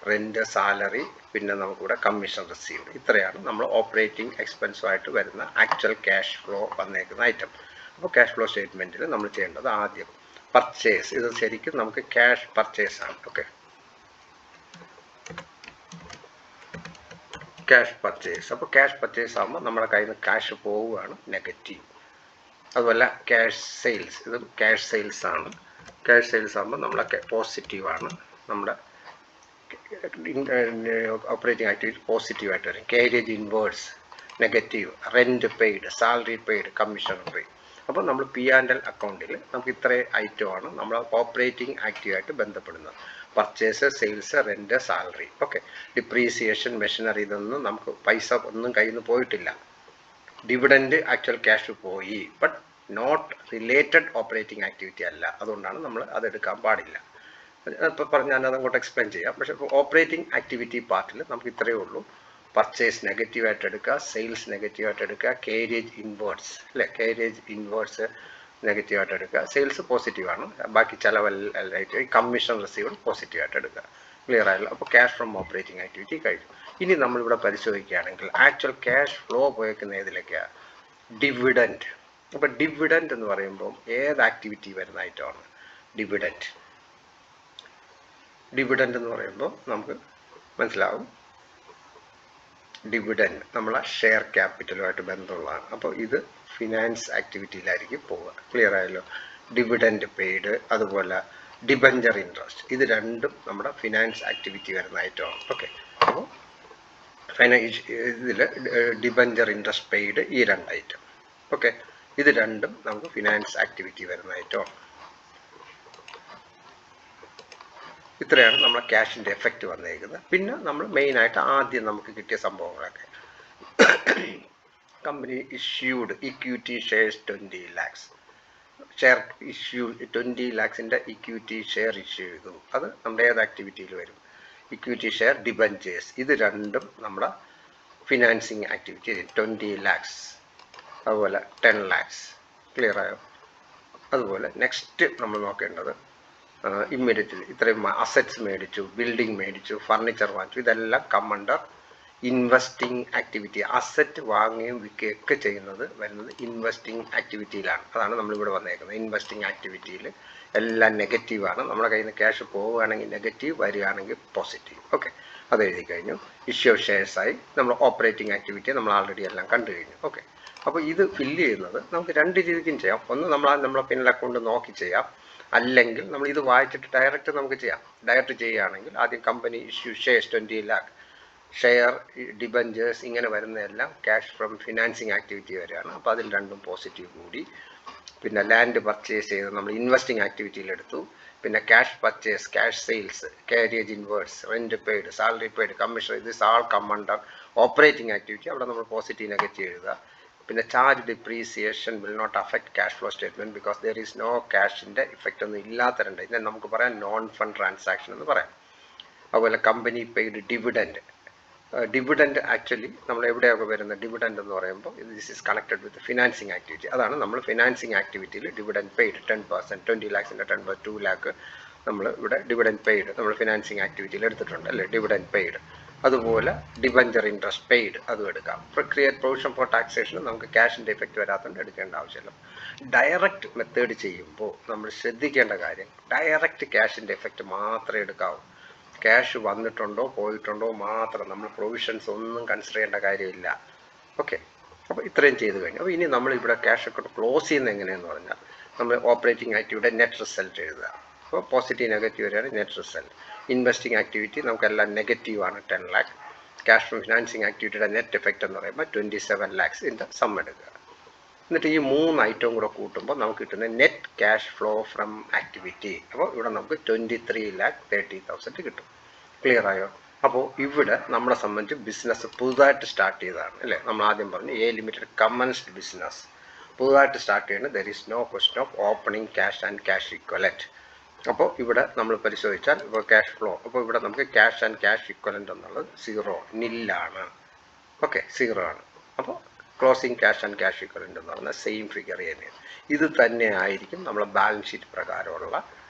റെൻറ്റ്, സാലറി, പിന്നെ നമുക്കിവിടെ കമ്മീഷൻ റിസീവ്ഡ്. ഇത്രയാണ് നമ്മൾ ഓപ്പറേറ്റിംഗ് എക്സ്പെൻസുമായിട്ട് വരുന്ന ആക്ച്വൽ ക്യാഷ് ഫ്ലോ വന്നേക്കുന്ന ഐറ്റം. അപ്പോൾ ക്യാഷ് ഫ്ലോ സ്റ്റേറ്റ്മെൻറ്റിൽ നമ്മൾ ചെയ്യേണ്ടത് ആദ്യം പർച്ചേസ്. ഇത് ശരിക്കും നമുക്ക് ക്യാഷ് പർച്ചേസ് ആണ്. Okay, cash purchase. അപ്പോൾ ക്യാഷ് പർച്ചേസ് ആകുമ്പോൾ നമ്മുടെ കയ്യിൽ നിന്ന് ക്യാഷ് പോവുകയാണ്, നെഗറ്റീവ്. അതുപോലെ ക്യാഷ് സെയിൽസ്, ഇത് ക്യാഷ് സെയിൽസ് ആണ്. ക്യാഷ് സെയിൽസ് ആകുമ്പോൾ നമ്മളെ പോസിറ്റീവാണ്, നമ്മുടെ ഓപ്പറേറ്റിംഗ് ആക്ടിവിറ്റി പോസിറ്റീവായിട്ട് വരും. Carriage inverse negative, rent paid, salary paid, commission paid. അപ്പോൾ നമ്മൾ P&L അക്കൗണ്ടിൽ നമുക്ക് ഇത്രയും ഐറ്റമാണ് നമ്മൾ ഓപ്പറേറ്റിംഗ് ആക്റ്റീവായിട്ട് ബന്ധപ്പെടുന്നത്. Purchase, sales, rent, salary. Okay, depreciation, machinery, ഇതൊന്നും നമുക്ക് പൈസ ഒന്നും കയ്യിൽ നിന്ന് പോയിട്ടില്ല. ഡിവിഡൻറ്റ് ആക്ച്വൽ ക്യാഷ് പോയി, but not related operating activity അല്ല. അതുകൊണ്ടാണ് നമ്മൾ അതെടുക്കാൻ പാടില്ല. ഇപ്പോൾ പറഞ്ഞാൽ ഞാനത് അങ്ങോട്ട് എക്സ്പ്ലെയിൻ ചെയ്യാം. പക്ഷേ ഓപ്പറേറ്റിംഗ് ആക്ടിവിറ്റി പാർട്ടിൽ നമുക്ക് ഇത്രയേ ഉള്ളൂ. പർച്ചേസ് നെഗറ്റീവായിട്ട് എടുക്കുക, സെയിൽസ് നെഗറ്റീവായിട്ട് എടുക്കുക, കാരേജ് ഇൻവേഴ്സ് അല്ലേ, കാരേജ് ഇൻവേഴ്സ് നെഗറ്റീവായിട്ട് എടുക്കുക, സെയിൽസ് പോസിറ്റീവാണ്, ബാക്കി ചിലവെല്ലാം കമ്മീഷൻ റിസീവ്ഡ് പോസിറ്റീവായിട്ട് എടുക്കുക. ക്ലിയർ ആയല്ലോ? അപ്പോൾ ക്യാഷ് ഫ്രം ഓപ്പറേറ്റിംഗ് ആക്ടിവിറ്റി കഴിഞ്ഞു. ഇനി നമ്മളിവിടെ പരിശോധിക്കുകയാണെങ്കിൽ ആക്ച്വൽ ക്യാഷ് ഫ്ലോ പോയേക്കുന്ന ഏതിലേക്കാണ്? ഡിവിഡൻറ്റ്. അപ്പോൾ ഡിവിഡൻറ്റ് എന്ന് പറയുമ്പോൾ ഏത് ആക്ടിവിറ്റി വരുന്ന ഐറ്റമാണ് ഡിവിഡൻറ്റ്? ഡിവിഡൻറ്റ് എന്ന് പറയുമ്പോൾ നമുക്ക് മനസ്സിലാവും, ഡിവിഡൻറ്റ് നമ്മളെ ഷെയർ ക്യാപിറ്റലുമായിട്ട് ബന്ധമുള്ളതാണ്. അപ്പോൾ ഇത് ഫിനാൻസ് ആക്ടിവിറ്റിയിലായിരിക്കും പോവുക. ക്ലിയർ ആയല്ലോ? ഡിവിഡൻറ്റ് പെയ്ഡ്, അതുപോലെ ഡിബഞ്ചർ ഇൻട്രസ്റ്റ്, ഇത് രണ്ടും നമ്മുടെ ഫിനാൻസ് ആക്ടിവിറ്റി വരുന്ന ഐറ്റമാണ്. ഓക്കെ, അപ്പോൾ ഇതിൽ ഡിബഞ്ചർ ഇൻട്രസ്റ്റ് പെയ്ഡ്, ഈ രണ്ട് ഐറ്റം. ഓക്കെ, ഇത് രണ്ടും നമുക്ക് ഫിനാൻസ് ആക്ടിവിറ്റി വരുന്ന ഐറ്റമാണ്. ഇത്രയാണ് നമ്മളെ ക്യാഷിൻ്റെ എഫക്റ്റ് വന്നേക്കുന്നത്. പിന്നെ നമ്മൾ മെയിനായിട്ട് ആദ്യം നമുക്ക് കിട്ടിയ സംഭവങ്ങളൊക്കെ, company issued equity shares 20 lakhs, share issue 20 lakhs equity share issue ചെയ്തു. അത് നമ്മുടെ ഏത് ആക്ടിവിറ്റിയിൽ വരും? ഇക്വിറ്റി ഷെയർ, ഡിബഞ്ചേഴ്സ്, ഇത് രണ്ടും നമ്മുടെ ഫിനാൻസിങ് ആക്ടിവിറ്റി. 20 lakhs, അതുപോലെ 10 lakhs. ക്ലിയർ ആയോ? അതുപോലെ നെക്സ്റ്റ് നമ്മൾ നോക്കേണ്ടത് ഇമ്മീഡിയറ്റ്ലി ഇത്രയും അസറ്റ്സ് മേടിച്ചു, ബിൽഡിംഗ് മേടിച്ചു, ഫർണിച്ചർ വാങ്ങിച്ചു, ഇതെല്ലാം come under investing activity. Asset വാങ്ങുകയും വിൽക്കുകയൊക്കെ ചെയ്യുന്നത് വരുന്നത് ഇൻവെസ്റ്റിംഗ് ആക്ടിവിറ്റിയിലാണ്. അതാണ് നമ്മളിവിടെ വന്നേക്കുന്നത്. ഇൻവെസ്റ്റിംഗ് ആക്ടിവിറ്റിയിൽ എല്ലാം നെഗറ്റീവാണ്. നമ്മുടെ കയ്യിൽ നിന്ന് ക്യാഷ് പോവുകയാണെങ്കിൽ നെഗറ്റീവ്, വരികയാണെങ്കിൽ പോസിറ്റീവ്. ഓക്കെ, അത് എഴുതി കഴിഞ്ഞു. ഇഷ്യൂ ഷെയർസായി നമ്മൾ ഓപ്പറേറ്റിംഗ് ആക്ടിവിറ്റി നമ്മൾ ആൾറെഡി എല്ലാം കണ്ടു കഴിഞ്ഞു. ഓക്കെ, അപ്പോൾ ഇത് ഫില്ല് ചെയ്യുന്നത് നമുക്ക് രണ്ട് രീതിക്കും ചെയ്യാം. ഒന്ന് നമ്മളെ പിന്നൽ അക്കൗണ്ട് നോക്കി ചെയ്യാം, അല്ലെങ്കിൽ നമ്മൾ ഇത് വായിച്ചിട്ട് ഡയറക്റ്റ് നമുക്ക് ചെയ്യാം. ഡയറക്റ്റ് ചെയ്യുകയാണെങ്കിൽ ആദ്യം company issue shares 20 lakh, share, debentures, ഇങ്ങനെ വരുന്നതെല്ലാം ക്യാഷ് ഫ്രം ഫിനാൻസിങ് ആക്ടിവിറ്റി വരെയാണ്. അപ്പോൾ അതിൽ രണ്ടും പോസിറ്റീവ് കൂടി. പിന്നെ ലാൻഡ് പർച്ചേസ് ചെയ്ത് നമ്മൾ ഇൻവെസ്റ്റിംഗ് ആക്ടിവിറ്റിയിലെടുത്തു. പിന്നെ cash purchase, cash sales, carriage inwards, rent paid, salary paid, commission, this all come under operating activity. അവിടെ നമ്മൾ പോസിറ്റീവ് നെഗറ്റീവ് എഴുതുക. പിന്നെ charge depreciation will not affect cash flow statement because there is no ക്യാഷിൻ്റെ ഇഫക്റ്റ് ഒന്നും ഇല്ലാത്തതുണ്ട്. ഇതിനെ നമുക്ക് പറയാം നോൺ ഫണ്ട് ട്രാൻസാക്ഷൻ എന്ന് പറയാം. അതുപോലെ company paid dividend. Dividend actually നമ്മൾ എവിടെയൊക്കെ വരുന്നത് ഡിവിഡൻഡ് എന്ന് പറയുമ്പോൾ this is connected with financing activity. അതാണ് നമ്മൾ ഫിനാൻസിങ് ആക്ടിവിറ്റിയിൽ ഡിവിഡൻഡ് പെയ്ഡ് 10%, 20 lakhs 10%, 2 lakh നമ്മൾ ഇവിടെ ഡിവിഡൻഡ് പെയ്ഡ് നമ്മൾ ഫിനാൻസിങ് ആക്ടിവിറ്റിയിൽ എടുത്തിട്ടുണ്ട് അല്ലേ, ഡിവിഡൻഡ് പെയ്ഡ്. അതുപോലെ ഡിബഞ്ചർ ഇൻട്രസ്റ്റ് പെയ്ഡ് അതും എടുക്കാം. ക്രിയേറ്റ് പ്രൊവിഷൻ ഫോർ ടാക്സേഷൻ നമുക്ക് ക്യാഷിൻ്റെ ഇഫക്റ്റ് വരാത്തതുകൊണ്ട് എടുക്കേണ്ട ആവശ്യമില്ല. ഡയറക്റ്റ് മെത്തേഡ് ചെയ്യുമ്പോൾ നമ്മൾ ശ്രദ്ധിക്കേണ്ട കാര്യം ഡയറക്റ്റ് ക്യാഷിൻ്റെ ഇഫക്റ്റ് മാത്രമേ എടുക്കാവൂ. ക്യാഷ് വന്നിട്ടുണ്ടോ പോയിട്ടുണ്ടോ മാത്രം, നമ്മൾ പ്രൊവിഷൻസ് ഒന്നും കൺസിഡർ ചെയ്യേണ്ട കാര്യമില്ല. ഓക്കെ, അപ്പോൾ ഇത്രയും ചെയ്ത് കഴിഞ്ഞു. അപ്പോൾ ഇനി നമ്മൾ ഇവിടെ ക്യാഷ് അക്കൗണ്ട് ക്ലോസ് ചെയ്യുന്നത് എങ്ങനെയെന്ന് പറഞ്ഞാൽ നമ്മൾ ഓപ്പറേറ്റിംഗ് ആക്ടിവിറ്റിയുടെ നെറ്റ് റിസൾട്ട് എഴുതുക. അപ്പോൾ പോസിറ്റീവ് നെഗറ്റീവ് വരെയാണ് നെറ്റ് റിസൾട്ട്. ഇൻവെസ്റ്റിംഗ് ആക്ടിവിറ്റി നമുക്കെല്ലാം നെഗറ്റീവാണ് 10 lakh. ക്യാഷ് ഫ്രം ഫിനാൻസിങ് ആക്ടിവിറ്റിയുടെ നെറ്റ് എഫക്റ്റ് എന്ന് പറയുമ്പോൾ 27 lakhs ഇതിൻ്റെ സം എടുക്കുക. എന്നിട്ട് ഈ 3 ഐറ്റവും കൂടെ കൂട്ടുമ്പോൾ നമുക്ക് കിട്ടുന്ന net cash flow from activity. അപ്പോൾ ഇവിടെ നമുക്ക് 23,30,000 കിട്ടും. ക്ലിയർ ആയോ? അപ്പോൾ ഇവിടെ നമ്മളെ സംബന്ധിച്ച് ബിസിനസ് പുതുതായിട്ട് സ്റ്റാർട്ട് ചെയ്തതാണ് അല്ലേ. നമ്മൾ ആദ്യം പറഞ്ഞു എ ലിമിറ്റഡ് കമൻസ്ഡ് ബിസിനസ്. പുതുതായിട്ട് സ്റ്റാർട്ട് ചെയ്യുന്നത് there is no question of opening cash and cash equivalent. അപ്പോൾ ഇവിടെ നമ്മൾ പരിശോധിച്ചാൽ ഇപ്പോൾ ക്യാഷ് ഫ്ലോ, അപ്പോൾ ഇവിടെ നമുക്ക് ക്യാഷ് ആൻഡ് ക്യാഷ് ഇക്വലൻറ്റ് എന്നുള്ളത് 0, നില്ലാണ്. ഓക്കെ, 0 ആണ്. അപ്പോൾ closing cash and cash equivalent എന്ന് പറഞ്ഞാൽ സെയിം ഫിഗർ തന്നെയാണ്. ഇത് തന്നെ ആയിരിക്കും നമ്മളെ ബാലൻസ് ഷീറ്റ് പ്രകാരമുള്ള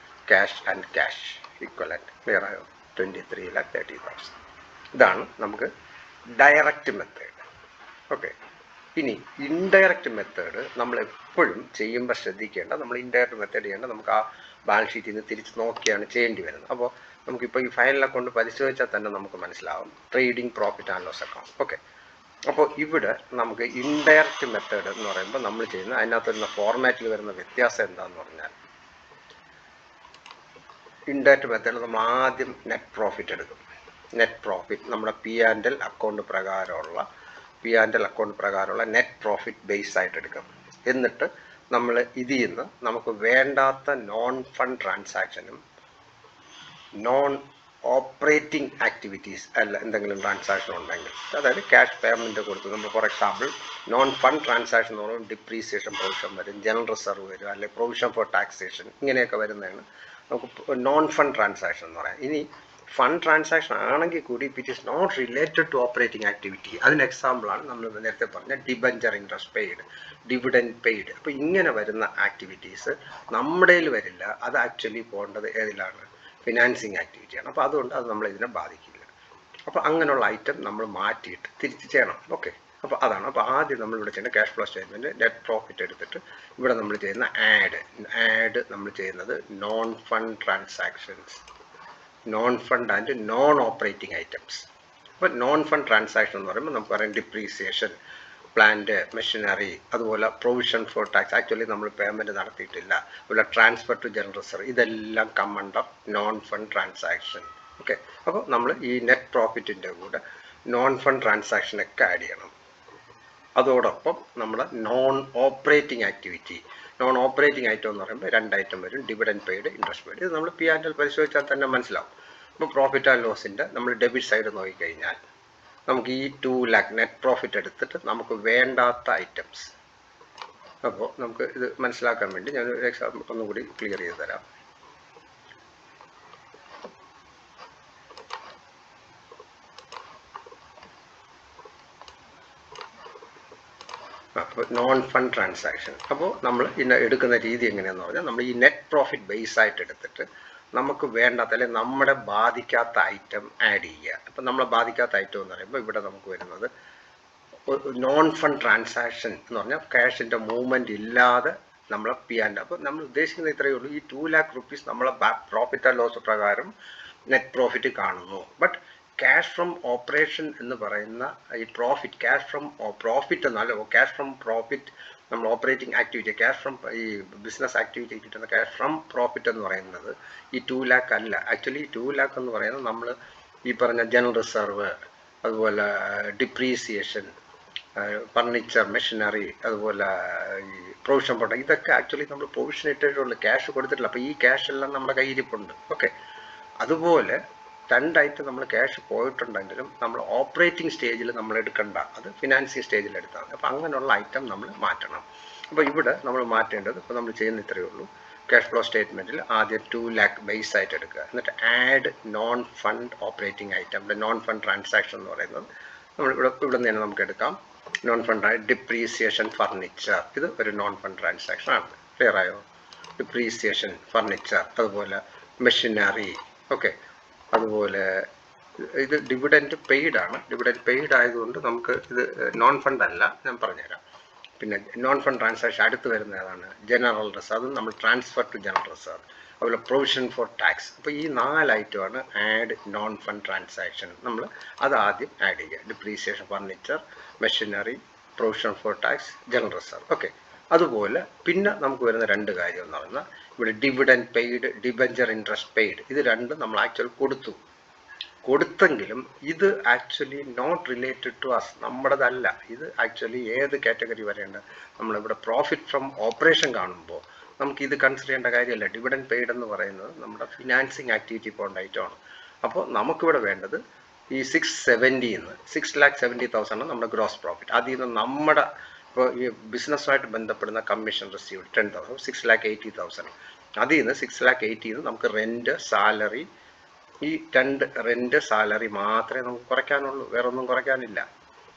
cash and cash equivalent. Clear ആയോ? 23,30,000. ഇതാണ് നമുക്ക് ഡയറക്റ്റ് മെത്തേഡ്. ഓക്കെ, ഇനി ഇൻഡയറക്റ്റ് മെത്തേഡ് നമ്മൾ എപ്പോഴും ചെയ്യുമ്പോൾ ശ്രദ്ധിക്കേണ്ട, നമ്മൾ ഇൻഡയറക്റ്റ് മെത്തേഡ് ചെയ്യേണ്ട നമുക്ക് ആ ബാലൻസ് ഷീറ്റിൽ നിന്ന് തിരിച്ച് നോക്കിയാണ് ചെയ്യേണ്ടി വരുന്നത്. അപ്പോൾ നമുക്കിപ്പോൾ ഈ ഫൈനൽ അക്കൗണ്ട് പരിശോധിച്ചാൽ തന്നെ നമുക്ക് മനസ്സിലാവും trading profit and loss account. Okay, അപ്പോൾ ഇവിടെ നമുക്ക് ഇൻഡയറക്റ്റ് മെത്തേഡ് എന്ന് പറയുമ്പോൾ നമ്മൾ ചെയ്യുന്ന അതിനകത്ത് വരുന്ന ഫോർമാറ്റിൽ വരുന്ന വ്യത്യാസം എന്താണെന്ന് പറഞ്ഞാൽ ഇൻഡയറക്റ്റ് മെത്തേഡ് നമ്മൾ ആദ്യം നെറ്റ് പ്രോഫിറ്റ് എടുക്കും. നെറ്റ് പ്രോഫിറ്റ് നമ്മുടെ പി ആൻഡ് എൽ അക്കൗണ്ട് പ്രകാരമുള്ള നെറ്റ് പ്രോഫിറ്റ് ബേസ് ആയിട്ട് എടുക്കും. എന്നിട്ട് നമ്മൾ ഇതിൽ നിന്ന് നമുക്ക് വേണ്ടാത്ത നോൺ ഫണ്ട് ട്രാൻസാക്ഷനും നോൺ ഓപ്പറേറ്റിംഗ് ആക്ടിവിറ്റീസ് അല്ല എന്തെങ്കിലും ട്രാൻസാക്ഷൻ ഉണ്ടെങ്കിൽ, അതായത് ക്യാഷ് പേയ്മെൻറ്റ് കൊടുത്ത് നമ്മൾ for example non fund transaction എന്ന് പറയുമ്പോൾ ഡിപ്രീസിയേഷൻ പ്രൊവിഷൻ വരും, ജനറൽ റിസർവ് വരും, അല്ലെങ്കിൽ പ്രൊവിഷൻ ഫോർ ടാക്സേഷൻ, ഇങ്ങനെയൊക്കെ വരുന്നതാണ് നമുക്ക് നോൺ ഫണ്ട് ട്രാൻസാക്ഷൻ എന്ന് പറയാം. ഇനി ഫണ്ട് ട്രാൻസാക്ഷൻ ആണെങ്കിൽ കൂടി it is not related to operating activity. അതിന് എക്സാമ്പിളാണ് നമ്മൾ നേരത്തെ പറഞ്ഞ debenture interest paid, dividend paid. അപ്പോൾ ഇങ്ങനെ വരുന്ന ആക്ടിവിറ്റീസ് നമ്മുടെ വരില്ല. അത് ആക്ച്വലി പോകേണ്ടത് ഏതിലാണ്? ഫിനാൻസിങ് ആക്ടിവിറ്റിയാണ്. അപ്പോൾ അതുകൊണ്ട് അത് നമ്മളിതിനെ ബാധിക്കില്ല. അപ്പോൾ അങ്ങനെയുള്ള ഐറ്റം നമ്മൾ മാറ്റിയിട്ട് തിരിച്ച് ചെയ്യണം. ഓക്കെ, അപ്പോൾ അതാണ്. അപ്പോൾ ആദ്യം നമ്മളിവിടെ ചെയ്യുന്ന cash flow statement net profit എടുത്തിട്ട് ഇവിടെ നമ്മൾ ചെയ്യുന്ന ആഡ് നമ്മൾ ചെയ്യുന്നത് non fund transactions, non fund and non operating items. അപ്പോൾ നോൺ ഫണ്ട് ട്രാൻസാക്ഷൻ എന്ന് പറയുമ്പോൾ നമുക്ക് പറയാം ഡിപ്രീസിയേഷൻ, പ്ലാന്റ്, മെഷീനറി, അതുപോലെ പ്രൊവിഷൻ ഫോർ ടാക്സ്, ആക്ച്വലി നമ്മൾ പേയ്മെൻറ്റ് നടത്തിയിട്ടില്ല, അതുപോലെ ട്രാൻസ്ഫർ ടു ജനറൽ റിസർവ്, ഇതെല്ലാം come under non fund transaction. Okay, അപ്പോൾ നമ്മൾ ഈ നെറ്റ് പ്രോഫിറ്റിൻ്റെ കൂടെ നോൺ ഫണ്ട് ട്രാൻസാക്ഷനൊക്കെ ആഡ് ചെയ്യണം. അതോടൊപ്പം നമ്മൾ non operating activity, non operating item എന്ന് പറയുമ്പോൾ 2 ഐറ്റം വരും, ഡിവിഡൻഡ് പെയ്ഡ്, ഇൻട്രസ്റ്റ് പെയ്ഡ്. ഇത് നമ്മൾ പി ആൻഡ് എൽ പരിശോധിച്ചാൽ തന്നെ മനസ്സിലാവും. അപ്പോൾ പ്രോഫിറ്റ് ആൻഡ് ലോസിൻ്റെ നമ്മൾ ഡെബിറ്റ് സൈഡ് നോക്കിക്കഴിഞ്ഞാൽ നമുക്ക് ഈ 2 lakh നെറ്റ് പ്രോഫിറ്റ് എടുത്തിട്ട് നമുക്ക് വേണ്ടാത്ത ഐറ്റംസ്. അപ്പോൾ നമുക്ക് ഇത് മനസ്സിലാക്കാൻ വേണ്ടി ഞാൻ ഒരു എക്സാമ്പിൾ ഒന്നും കൂടി ക്ലിയർ ചെയ്ത് തരാം. അപ്പോൾ നോൺ ഫണ്ട് ട്രാൻസാക്ഷൻ. അപ്പോൾ നമ്മൾ ഇന്ന് എടുക്കുന്ന രീതി എങ്ങനെയാണെന്ന് പറഞ്ഞാൽ നമ്മൾ ഈ നെറ്റ് പ്രോഫിറ്റ് ബേസ് ആയിട്ട് എടുത്തിട്ട് നമുക്ക് വേണ്ടാത്ത അല്ലെങ്കിൽ നമ്മുടെ ബാധിക്കാത്ത ഐറ്റം ആഡ് ചെയ്യുക. അപ്പം നമ്മളെ ബാധിക്കാത്ത ഐറ്റം എന്ന് പറയുമ്പോൾ ഇവിടെ നമുക്ക് വരുന്നത് നോൺ ഫണ്ട് ട്രാൻസാക്ഷൻ എന്ന് പറഞ്ഞാൽ ക്യാഷിൻ്റെ മൂവ്മെൻറ്റ് ഇല്ലാതെ നമ്മളെ പി ആൻഡ്. അപ്പോൾ നമ്മൾ ഉദ്ദേശിക്കുന്നത് ഇത്രയേ ഉള്ളൂ, ഈ 2 lakh rupees നമ്മളെ പ്രോഫിറ്റ് ആൻഡ് ലോസ് പ്രകാരം നെറ്റ് പ്രോഫിറ്റ് കാണുന്നു. ബട്ട് ക്യാഷ് ഫ്രം ഓപ്പറേഷൻ എന്ന് പറയുന്ന ഈ പ്രോഫിറ്റ്, ക്യാഷ് ഫ്രം പ്രോഫിറ്റ് എന്നല്ല, ക്യാഷ് ഫ്രം പ്രോഫിറ്റ് നമ്മൾ ഓപ്പറേറ്റിംഗ് ആക്ടിവിറ്റി, ക്യാഷ് ഫ്രം ഈ ബിസിനസ് ആക്ടിവിറ്റി കിട്ടുന്ന ക്യാഷ് ഫ്രം പ്രോഫിറ്റ് എന്ന് പറയുന്നത് ഈ 2 lakh അല്ല. ആക്ച്വലി 2 lakh എന്ന് പറയുന്നത് നമ്മൾ ഈ പറഞ്ഞ ജനറൽ റിസർവ്, അതുപോലെ ഡിപ്രീസിയേഷൻ, ഫർണിച്ചർ, മെഷീനറി, അതുപോലെ ഈ പ്രൊവിഷൻ പ്രൊഡക്റ്റ്, ഇതൊക്കെ ആക്ച്വലി നമ്മൾ പ്രൊവിഷൻ ഇട്ടിട്ടുള്ളൂ, ക്യാഷ് കൊടുത്തിട്ടില്ല. അപ്പോൾ ഈ ക്യാഷ് എല്ലാം നമ്മുടെ കയ്യിരിപ്പുണ്ട്. ഓക്കെ, അതുപോലെ രണ്ടായിട്ട് നമ്മൾ ക്യാഷ് പോയിട്ടുണ്ടെങ്കിലും നമ്മൾ ഓപ്പറേറ്റിംഗ് സ്റ്റേജിൽ നമ്മൾ എടുക്കണ്ട, അത് ഫിനാൻസിങ് സ്റ്റേജിൽ എടുത്താൽ മതി. അപ്പോൾ അങ്ങനെയുള്ള ഐറ്റം നമ്മൾ മാറ്റണം. അപ്പോൾ ഇവിടെ നമ്മൾ മാറ്റേണ്ടത്, ഇപ്പോൾ നമ്മൾ ചെയ്യുന്ന ഇത്രയേ ഉള്ളൂ. ക്യാഷ് ഫ്ലോ സ്റ്റേറ്റ്മെൻറ്റിൽ ആദ്യം 2 lakh ബേസ് ആയിട്ട് എടുക്കുക, എന്നിട്ട് add non fund operating item. ഇവിടെ നോൺ ഫണ്ട് ട്രാൻസാക്ഷൻ എന്ന് പറയുന്നത് നമ്മൾ ഇവിടെ നിന്ന് തന്നെ നമുക്ക് എടുക്കാം. നോൺ ഫണ്ട് ഡിപ്രീസിയേഷൻ ഫർണിച്ചർ, ഇത് ഒരു നോൺ ഫണ്ട് ട്രാൻസാക്ഷൻ ആണ്. ക്ലിയർ ആയോ? ഡിപ്രീസിയേഷൻ ഫർണിച്ചർ, അതുപോലെ മെഷീനറി. ഓക്കെ, അതുപോലെ ഇത് ഡിവിഡൻറ്റ് പെയ്ഡ് ആണ്. ഡിവിഡൻറ്റ് പെയ്ഡ് ആയതുകൊണ്ട് നമുക്ക് ഇത് നോൺ ഫണ്ട് അല്ല, ഞാൻ പറഞ്ഞുതരാം. പിന്നെ നോൺ ഫണ്ട് ട്രാൻസാക്ഷൻ അടുത്ത് വരുന്ന ഏതാണ്? ജനറൽ റിസർവ്, അതും നമ്മൾ ട്രാൻസ്ഫർ ടു ജനറൽ റിസർവ്. അതുപോലെ പ്രൊവിഷൻ ഫോർ ടാക്സ്. അപ്പോൾ ഈ 4 ഐറ്റമാണ് ആഡ് നോൺ ഫണ്ട് ട്രാൻസാക്ഷൻ. നമ്മൾ അത് ആദ്യം ആഡ് ചെയ്യുക. Depreciation furniture, machinery, provision for tax, general reserve. Okay, അതുപോലെ പിന്നെ നമുക്ക് വരുന്ന 2 കാര്യം എന്ന് പറയുന്നത് ഇവിടെ dividend paid, debenture interest paid, ഇത് രണ്ടും നമ്മൾ ആക്ച്വൽ കൊടുത്തെങ്കിലും ഇത് actually not related to us, നമ്മുടേതല്ല. ഇത് ആക്ച്വലി ഏത് കാറ്റഗറി വരെയുണ്ട്? നമ്മളിവിടെ പ്രോഫിറ്റ് ഫ്രം ഓപ്പറേഷൻ കാണുമ്പോൾ നമുക്ക് ഇത് കൺസിഡർ ചെയ്യേണ്ട കാര്യമല്ല. ഡിവിഡൻറ്റ് പെയ്ഡ് എന്ന് പറയുന്നത് നമ്മുടെ ഫിനാൻസിങ് ആക്ടിവിറ്റി പോകേണ്ട ഐറ്റമാണ്. അപ്പോൾ നമുക്കിവിടെ വേണ്ടത് ഈ 670,000 നമ്മുടെ ഗ്രോസ് പ്രോഫിറ്റ്. അതിൽ നിന്ന് നമ്മുടെ ഇപ്പോൾ ഈ ബിസിനസ്സുമായിട്ട് ബന്ധപ്പെടുന്ന കമ്മീഷൻ റിസീവ്ഡ് 10,000, 680,000. അതിൽ നിന്ന് 680,000 നമുക്ക് റെൻറ്റ്, സാലറി, ഈ 2 റെൻറ്റ് സാലറി മാത്രമേ നമുക്ക് കുറയ്ക്കാനുള്ളൂ, വേറെ ഒന്നും കുറയ്ക്കാനില്ല.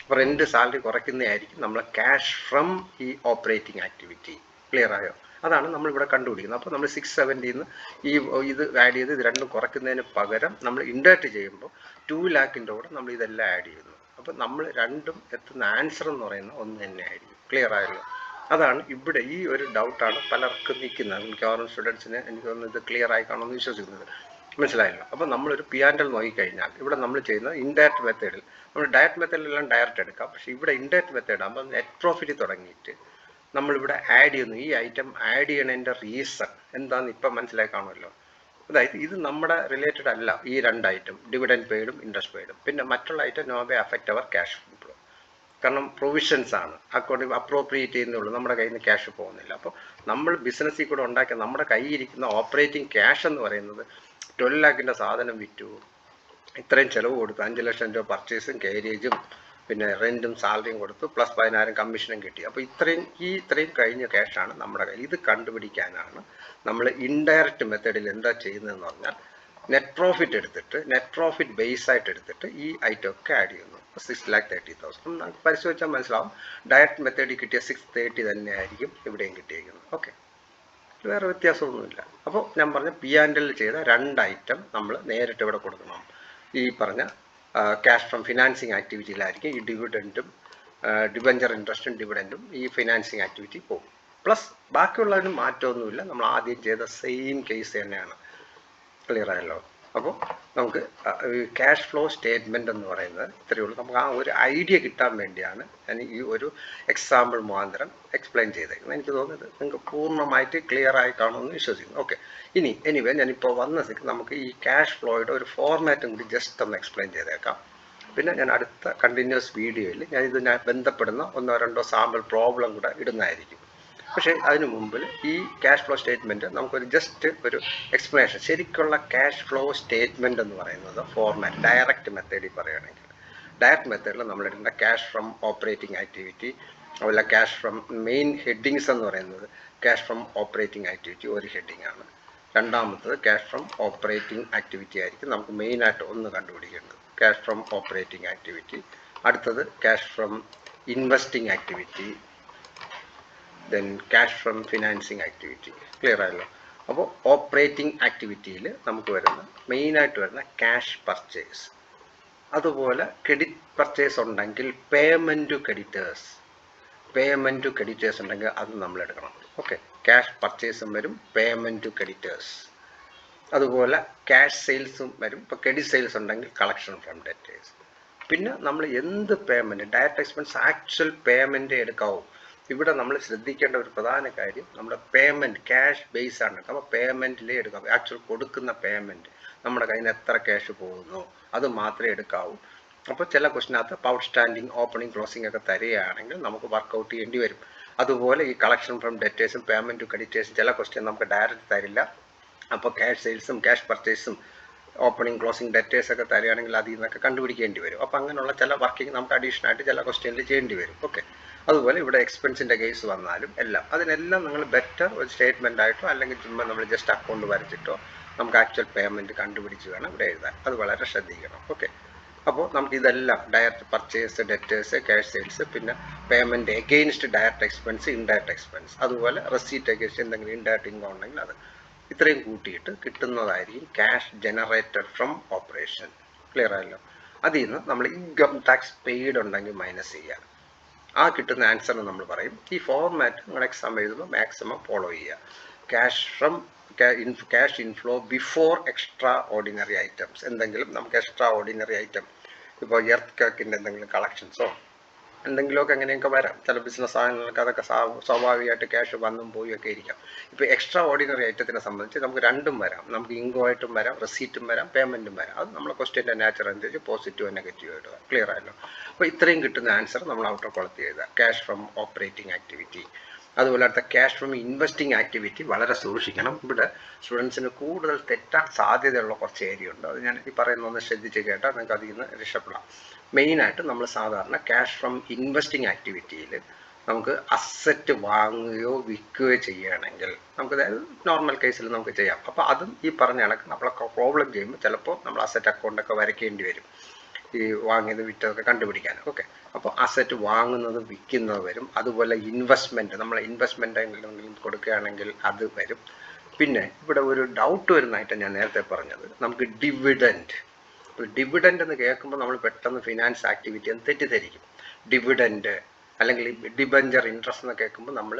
അപ്പോൾ റെൻറ്റ് സാലറി കുറയ്ക്കുന്നതായിരിക്കും നമ്മൾ ക്യാഷ് ഫ്രം ഈ ഓപ്പറേറ്റിംഗ് ആക്ടിവിറ്റി. ക്ലിയർ ആയോ? അതാണ് നമ്മളിവിടെ കണ്ടുപിടിക്കുന്നത്. അപ്പോൾ നമ്മൾ 670 ഈ ഇത് ആഡ് ചെയ്ത് ഇത് രണ്ടും കുറയ്ക്കുന്നതിന് പകരം നമ്മൾ ഇൻഡയറക്റ്റ് ചെയ്യുമ്പോൾ 2 lakhൻ്റെ കൂടെ നമ്മൾ ഇതെല്ലാം ആഡ് ചെയ്യുന്നു. അപ്പോൾ നമ്മൾ രണ്ടും എത്തുന്ന ആൻസർ എന്ന് പറയുന്നത് ഒന്ന് തന്നെ ആയിരിക്കും. ക്ലിയർ ആയല്ലോ? അതാണ് ഇവിടെ ഈ ഒരു ഡൗട്ടാണ് പലർക്കും നിൽക്കുന്നത്. മിക്കവാറും സ്റ്റുഡൻസിന് എനിക്ക് തോന്നുന്നു ഇത് ക്ലിയർ ആയി കാണുമെന്ന് വിശ്വസിക്കുന്നത്. മനസ്സിലായല്ലോ? അപ്പോൾ നമ്മളൊരു P&L നോക്കിക്കഴിഞ്ഞാൽ ഇവിടെ നമ്മൾ ചെയ്യുന്ന ഇൻഡയറക്റ്റ് മെത്തേഡിൽ, നമ്മൾ ഡയറക്റ്റ് മെത്തേഡിലെല്ലാം ഡയറക്റ്റ് എടുക്കാം. പക്ഷേ ഇവിടെ ഇൻഡയറക്റ്റ് മെത്തേഡ് ആകുമ്പോൾ നെറ്റ് പ്രോഫിറ്റ് തുടങ്ങിയിട്ട് നമ്മളിവിടെ ആഡ് ചെയ്യുന്നു. ഈ ഐറ്റം ആഡ് ചെയ്യണതിൻ്റെ റീസൺ എന്താണെന്ന് ഇപ്പം മനസ്സിലായി കാണുമല്ലോ. അതായത് ഇത് നമ്മുടെ റിലേറ്റഡ് അല്ല, ഈ 2 ഐറ്റം, ഡിവിഡൻറ്റ് പെയ്ഡും ഇൻട്രസ്റ്റ് പെയ്ഡും. പിന്നെ മറ്റുള്ള ഐറ്റം നോ വേ അഫക്റ്റ് അവർ ക്യാഷ് ഫ്ലോ, കാരണം പ്രൊവിഷൻസ് ആണ്, അക്കൗണ്ട് അപ്രോപ്രിയേറ്റ് ചെയ്യുന്നുള്ളൂ, നമ്മുടെ കയ്യിൽ നിന്ന് ക്യാഷ് പോകുന്നില്ല. അപ്പോൾ നമ്മൾ ബിസിനസ്സിൽ കൂടെ ഉണ്ടാക്കിയ നമ്മുടെ കയ്യിൽ ഇരിക്കുന്ന ഓപ്പറേറ്റിംഗ് ക്യാഷ് എന്ന് പറയുന്നത് 12 lakhൻ്റെ സാധനം വിറ്റു, ഇത്രയും ചിലവ് കൊടുത്തു, 5 ലക്ഷം രൂപ പർച്ചേസും കാരിയേജും പിന്നെ റെൻറ്റും സാലറിയും കൊടുത്തു, പ്ലസ് 10,000 കമ്മീഷനും കിട്ടി. അപ്പോൾ ഇത്രയും കഴിഞ്ഞ ക്യാഷാണ് നമ്മുടെ കയ്യിൽ. ഇത് കണ്ടുപിടിക്കാനാണ് നമ്മൾ ഇൻഡയറക്റ്റ് മെത്തേഡിൽ എന്താ ചെയ്യുന്നതെന്ന് പറഞ്ഞാൽ നെറ്റ് പ്രോഫിറ്റ് എടുത്തിട്ട്, നെറ്റ് പ്രോഫിറ്റ് ബേസ് ആയിട്ട് എടുത്തിട്ട് ഈ ഐറ്റം ഒക്കെ ആഡ് ചെയ്യുന്നു. 6,30,000 നമുക്ക് പരിശോധിച്ചാൽ മനസ്സിലാവും. ഡയറക്റ്റ് മെത്തേഡിൽ കിട്ടിയ 630 തന്നെ ആയിരിക്കും ഇവിടെയും കിട്ടിയിരിക്കുന്നത്. ഓക്കെ, വേറെ വ്യത്യാസമൊന്നുമില്ല. അപ്പോൾ ഞാൻ പറഞ്ഞ P&L ചെയ്ത 2 ഐറ്റം നമ്മൾ നേരിട്ട് ഇവിടെ കൊടുക്കണം. ഈ പറഞ്ഞ ക്യാഷ് ഫ്രം ഫിനാൻസിങ് ആക്ടിവിറ്റിയിലായിരിക്കും ഈ ഡിവിഡൻറ്റും ഡിബഞ്ചർ ഇൻട്രസ്റ്റും ഡിവിഡൻറ്റും ഈ ഫിനാൻസിങ് ആക്ടിവിറ്റി പോകും. പ്ലസ് ബാക്കിയുള്ളതിന് മാറ്റമൊന്നുമില്ല, നമ്മൾ ആദ്യം ചെയ്ത സെയിം കേസ് തന്നെയാണ്. ക്ലിയർ ആയല്ലോ? അപ്പോൾ നമുക്ക് ക്യാഷ് ഫ്ലോ സ്റ്റേറ്റ്മെൻറ്റ് എന്ന് പറയുന്നത് ഇത്രയേ ഉള്ളൂ. നമുക്ക് ആ ഒരു ഐഡിയ കിട്ടാൻ വേണ്ടിയാണ് ഞാൻ ഈ ഒരു എക്സാമ്പിൾ മുഖാന്തരം എക്സ്പ്ലെയിൻ ചെയ്തേക്കുന്നത്. എനിക്ക് തോന്നുന്നത് നിങ്ങൾക്ക് പൂർണ്ണമായിട്ട് ക്ലിയർ ആയി കാണുമെന്ന് വിശ്വസിക്കുന്നു. ഓക്കെ, എനിവേ ഞാനിപ്പോൾ വന്ന സ്ഥിതിക്ക് നമുക്ക് ഈ ക്യാഷ് ഫ്ലോയുടെ ഒരു ഫോർമാറ്റും കൂടി ജസ്റ്റ് ഒന്ന് എക്സ്പ്ലെയിൻ ചെയ്തേക്കാം. പിന്നെ ഞാൻ അടുത്ത കണ്ടിന്യൂസ് വീഡിയോയിൽ ഞാൻ ബന്ധപ്പെടുന്ന 1-2 സാമ്പിൾ പ്രോബ്ലം കൂടെ ഇടുന്നതായിരിക്കും. പക്ഷേ അതിനു മുമ്പിൽ ഈ ക്യാഷ് ഫ്ലോ സ്റ്റേറ്റ്മെൻറ്റ് നമുക്കൊരു ജസ്റ്റ് ഒരു എക്സ്പ്ലനേഷൻ. ശരിക്കുള്ള ക്യാഷ് ഫ്ലോ സ്റ്റേറ്റ്മെൻറ്റ് എന്ന് പറയുന്നത് ഫോർമാറ്റ് ഡയറക്റ്റ് മെത്തേഡിൽ പറയുകയാണെങ്കിൽ, ഡയറക്റ്റ് മെത്തേഡിൽ നമ്മൾ എടുക്കേണ്ട ക്യാഷ് ഫ്രം ഓപ്പറേറ്റിംഗ് ആക്ടിവിറ്റി, അതുപോലെ ക്യാഷ് ഫ്രം മെയിൻ ഹെഡിങ്സ് എന്ന് പറയുന്നത് ക്യാഷ് ഫ്രം ഓപ്പറേറ്റിംഗ് ആക്ടിവിറ്റി ഒരു ഹെഡിങ് ആണ്. രണ്ടാമത്തത് ക്യാഷ് ഫ്രം ഓപ്പറേറ്റിംഗ് ആക്ടിവിറ്റി ആയിരിക്കും നമുക്ക് മെയിനായിട്ട് ഒന്ന് കണ്ടുപിടിക്കേണ്ടത്, ക്യാഷ് ഫ്രം ഓപ്പറേറ്റിംഗ് ആക്ടിവിറ്റി. അടുത്തത് cash from investing activity, then cash from financing activity. Clear ആയല്ലോ? അപ്പോൾ ഓപ്പറേറ്റിംഗ് ആക്ടിവിറ്റിയിൽ നമുക്ക് വരുന്ന മെയിനായിട്ട് വരുന്ന ക്യാഷ് പർച്ചേസ്, അതുപോലെ ക്രെഡിറ്റ് പർച്ചേസ് ഉണ്ടെങ്കിൽ പേയ്മെൻറ്റ് ടു ക്രെഡിറ്റേഴ്സ് ഉണ്ടെങ്കിൽ അത് നമ്മൾ എടുക്കണം. ഓക്കെ, ക്യാഷ് പർച്ചേസും വരും, പേയ്മെൻറ്റ് ടു ക്രെഡിറ്റേഴ്സ്. അതുപോലെ ക്യാഷ് സെയിൽസും വരും. ഇപ്പോൾ ക്രെഡിറ്റ് സെയിൽസ് ഉണ്ടെങ്കിൽ കളക്ഷൻ ഫ്രം ഡെറ്റേഴ്സ്. പിന്നെ നമ്മൾ എന്ത് payment, direct expense actual payment എടുക്കാവൂ. ഇവിടെ നമ്മൾ ശ്രദ്ധിക്കേണ്ട ഒരു പ്രധാന കാര്യം, നമ്മുടെ പേയ്മെൻറ്റ് ക്യാഷ് ബേസ് ആണ്. അപ്പോൾ പേയ്മെൻറ്റിലേ എടുക്കാം. ആക്ച്വൽ കൊടുക്കുന്ന പേയ്മെൻറ്റ് നമ്മുടെ കയ്യിൽ നിന്ന് എത്ര ക്യാഷ് പോകുന്നു അത് മാത്രമേ എടുക്കാവൂ. അപ്പോൾ ചില ക്വസ്റ്റിനകത്ത് ഔട്ട് സ്റ്റാൻഡിങ്, ഓപ്പണിംഗ്, ക്ലോസിംഗ് ഒക്കെ തരികയാണെങ്കിൽ നമുക്ക് വർക്കൗട്ട് ചെയ്യേണ്ടി വരും. അതുപോലെ ഈ കളക്ഷൻ ഫ്രം ഡെറ്റേഴ്സും പേയ്മെൻറ്റ് ടു ക്രെഡിറ്റേഴ്സും ചില ക്വസ്റ്റ്യൻ നമുക്ക് ഡയറക്റ്റ് തരില്ല. അപ്പോൾ ക്യാഷ് സെയിൽസും ക്യാഷ് പർച്ചേസും ഓപ്പണിംഗ്, ക്ലോസിംഗ്, ഡെറ്റേഴ്സ് ഒക്കെ തരികയാണെങ്കിൽ അതിൽ നിന്നൊക്കെ കണ്ടുപിടിക്കേണ്ടി വരും. അപ്പോൾ അങ്ങനെയുള്ള ചില വർക്കിംഗ് നമുക്ക് അഡീഷണൽ ആയിട്ട് ചില ക്വസ്റ്റ്യനിൽ ചെയ്യേണ്ടി വരും. ഓക്കെ. അതുപോലെ ഇവിടെ എക്സ്പെൻസിൻ്റെ കേസ് വന്നാലും അതിനെല്ലാം നിങ്ങൾ ബെറ്റർ ഒരു സ്റ്റേറ്റ്മെൻ്റ് ആയിട്ടോ അല്ലെങ്കിൽ ചുമ്മാ നമ്മൾ ജസ്റ്റ് അക്കൗണ്ട് വരച്ചിട്ടോ നമുക്ക് ആക്ച്വൽ പേയ്മെൻറ്റ് കണ്ടുപിടിച്ച് വേണം ഇവിടെ എഴുതാൻ. അത് വളരെ ശ്രദ്ധിക്കണം. ഓക്കെ. അപ്പോൾ നമുക്ക് ഇതെല്ലാം direct purchase, debtors, cash sales, പിന്നെ payment against direct expense, indirect expense, അതുപോലെ റെസീറ്റ് എഗെയിൻസ്റ്റ് എന്തെങ്കിലും ഇൻഡയറക്റ്റ് ഇൻകം ഉണ്ടെങ്കിൽ അത് ഇത്രയും കൂട്ടിയിട്ട് കിട്ടുന്നതായിരിക്കും cash generated from operation. Clear ആയല്ലോ? അതിൽ നിന്ന് നമ്മൾ ഇൻകം ടാക്സ് പെയ്ഡ് ഉണ്ടെങ്കിൽ മൈനസ് ചെയ്യുക. ആ കിട്ടുന്ന ആൻസറിന് നമ്മൾ പറയും. ഈ ഫോർമാറ്റ് നിങ്ങൾ എക്സാം എഴുതുമ്പോൾ മാക്സിമം ഫോളോ ചെയ്യുക. Cash inflow before extra ordinary items. എന്തെങ്കിലും നമുക്ക് എക്സ്ട്രാ ഓർഡിനറി ഐറ്റം, ഇപ്പോൾ എർത്ത് കേക്കിൻ്റെ എന്തെങ്കിലും കളക്ഷൻസോ എന്തെങ്കിലുമൊക്കെ എങ്ങനെയൊക്കെ വരാം. ചില ബിസിനസ് സാധനങ്ങൾക്ക് അതൊക്കെ സ്വാഭാവികമായിട്ട് ക്യാഷ് വന്നും പോയൊക്കെ ഇരിക്കാം. ഇപ്പോൾ എക്സ്ട്രാ ഓർഡിനറി ഐറ്റത്തിനെ സംബന്ധിച്ച് നമുക്ക് രണ്ടും വരാം. നമുക്ക് ഇൻകോയായിട്ടും വരാം, റെസീറ്റും വരാം, പേയ്മെൻറ്റും വരാം. അത് നമ്മളെ ക്വസ്റ്റ്യൻ്റെ നേച്ചർ അനുസരിച്ച് പോസിറ്റീവ് നെഗറ്റീവ് ഇടുക. ക്ലിയർ ആയല്ലോ? അപ്പോൾ ഇത്രയും കിട്ടുന്ന ആൻസർ നമ്മൾ ഔട്ടർ കൊളത്തി എഴുതുക. Cash from operating activity. അതുപോലെ അടുത്ത ക്യാഷ് ഫ്രം ഇൻവെസ്റ്റിംഗ് ആക്ടിവിറ്റി വളരെ സൂക്ഷിക്കണം. ഇവിടെ സ്റ്റുഡൻസിന് കൂടുതൽ തെറ്റാൻ സാധ്യതയുള്ള കുറച്ച് ഏരിയ ഉണ്ട്. അത് ഞാൻ ഈ പറയുന്നൊന്ന് ശ്രദ്ധിച്ച് കേട്ടാൽ നിങ്ങൾക്ക് അതിൽ നിന്ന് രക്ഷപ്പെടാം. മെയിനായിട്ട് നമ്മൾ സാധാരണ ക്യാഷ് ഫ്രം ഇൻവെസ്റ്റിംഗ് ആക്ടിവിറ്റിയിൽ നമുക്ക് അസറ്റ് വാങ്ങുകയോ വിൽക്കുകയോ ചെയ്യുകയാണെങ്കിൽ നമുക്ക്, അതായത് നോർമൽ കേസിൽ നമുക്ക് ചെയ്യാം. അപ്പോൾ അതും ഈ പറഞ്ഞ കണക്ക് നമ്മളൊക്കെ പ്രോബ്ലം ചെയ്യുമ്പോൾ ചിലപ്പോൾ നമ്മൾ അസറ്റ് അക്കൗണ്ടൊക്കെ വരയ്ക്കേണ്ടി വരും, ഈ വാങ്ങിയത് വിറ്റതൊക്കെ കണ്ടുപിടിക്കാൻ. ഓക്കെ. അപ്പോൾ അസറ്റ് വാങ്ങുന്നത് വിൽക്കുന്നത് വരും. അതുപോലെ ഇൻവെസ്റ്റ്മെൻറ്റ്, നമ്മൾ ഇൻവെസ്റ്റ്മെൻറ്റ് എന്തെങ്കിലും കൊടുക്കുകയാണെങ്കിൽ അത് വരും. പിന്നെ ഇവിടെ ഒരു ഡൗട്ട് വരുന്നതായിട്ട് ഞാൻ നേരത്തെ പറഞ്ഞത്, നമുക്ക് ഡിവിഡൻറ്റ്. ഡിവിഡൻറ്റ് എന്ന് കേൾക്കുമ്പോൾ നമ്മൾ പെട്ടെന്ന് ഫിനാൻസ് ആക്ടിവിറ്റി എന്ന് തെറ്റിദ്ധരിക്കും. ഡിവിഡൻറ്റ് അല്ലെങ്കിൽ ഡിബഞ്ചർ ഇൻട്രസ്റ്റ് എന്ന് കേൾക്കുമ്പോൾ നമ്മൾ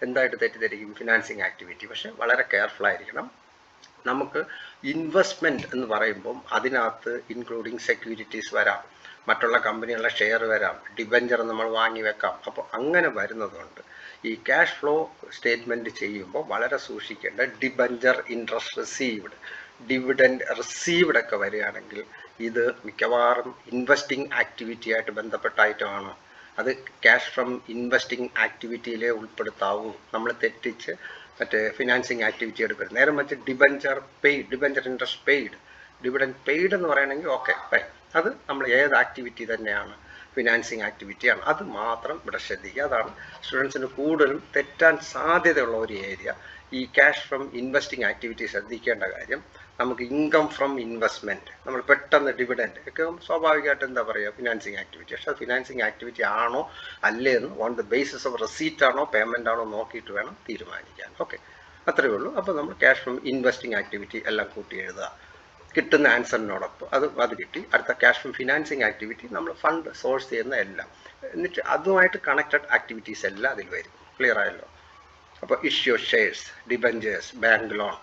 എന്തായിട്ട് തെറ്റിദ്ധരിക്കും? Financing activity. പക്ഷേ വളരെ കെയർഫുൾ ആയിരിക്കണം. നമുക്ക് ഇൻവെസ്റ്റ്മെൻറ്റ് എന്ന് പറയുമ്പം അതിനകത്ത് ഇൻക്ലൂഡിങ് സെക്യൂരിറ്റീസ് വരാം, മറ്റുള്ള കമ്പനികളുടെ ഷെയർ വരാം, ഡിബഞ്ചർ നമ്മൾ വാങ്ങി വെക്കാം. അപ്പോൾ അങ്ങനെ വരുന്നതുകൊണ്ട് ഈ ക്യാഷ് ഫ്ലോ സ്റ്റേറ്റ്മെൻറ്റ് ചെയ്യുമ്പോൾ വളരെ സൂക്ഷിക്കേണ്ട debenture interest received, dividend received ഒക്കെ വരികയാണെങ്കിൽ ഇത് മിക്കവാറും ഇൻവെസ്റ്റിംഗ് ആക്ടിവിറ്റിയായിട്ട് ബന്ധപ്പെട്ട ഐറ്റമാണ്. അത് ക്യാഷ് ഫ്രം ഇൻവെസ്റ്റിംഗ് ആക്ടിവിറ്റിയിലേ ഉൾപ്പെടുത്താവൂ. നമ്മൾ തെറ്റിച്ച് മറ്റേ ഫിനാൻസിങ് ആക്ടിവിറ്റി എടുക്കരുത്. നേരെ മറിച്ച് debenture paid, debenture interest paid, dividend paid എന്ന് പറയണമെങ്കിൽ ഓക്കെ ഫൈൻ. അത് നമ്മൾ ഏത് ആക്ടിവിറ്റി തന്നെയാണ്, ഫിനാൻസിങ് ആക്ടിവിറ്റിയാണ്. അത് മാത്രം ഇവിടെ ശ്രദ്ധിക്കുക. അതാണ് സ്റ്റുഡൻസിന് കൂടുതലും തെറ്റാൻ സാധ്യതയുള്ള ഒരു ഏരിയ. ഈ ക്യാഷ് ഫ്രം ഇൻവെസ്റ്റിംഗ് ആക്ടിവിറ്റി ശ്രദ്ധിക്കേണ്ട കാര്യം, നമുക്ക് ഇൻകം ഫ്രം ഇൻവെസ്റ്റ്മെൻറ്റ്, നമ്മൾ പെട്ടെന്ന് ഡിവിഡൻറ്റ് ഒക്കെ സ്വാഭാവികമായിട്ട് എന്താ പറയുക, ഫിനാൻസിങ് ആക്ടിവിറ്റി. പക്ഷേ അത് ഫിനാൻസിങ് ആക്ടിവിറ്റി ആണോ അല്ലേ എന്ന് on the basis of receipt ആണോ പേയ്മെൻ്റ് ആണോ നോക്കിയിട്ട് വേണം തീരുമാനിക്കാൻ. ഓക്കെ, അത്രയേ ഉള്ളൂ. അപ്പോൾ നമ്മൾ ക്യാഷ് ഫ്രം ഇൻവെസ്റ്റിംഗ് ആക്ടിവിറ്റി എല്ലാം കൂട്ടി എഴുതുക. കിട്ടുന്ന ആൻസറിനോടൊപ്പം അത് കിട്ടി. അടുത്ത ക്യാഷ് ഫ്രം ഫിനാൻസിങ് ആക്ടിവിറ്റി നമ്മൾ ഫണ്ട് സോഴ്സ് ചെയ്യുന്ന എല്ലാം, എന്നിട്ട് അതുമായിട്ട് കണക്റ്റഡ് ആക്ടിവിറ്റീസ് എല്ലാം അതിൽ വരും. ക്ലിയർ ആയല്ലോ? അപ്പോൾ issue shares, debentures, bank loan,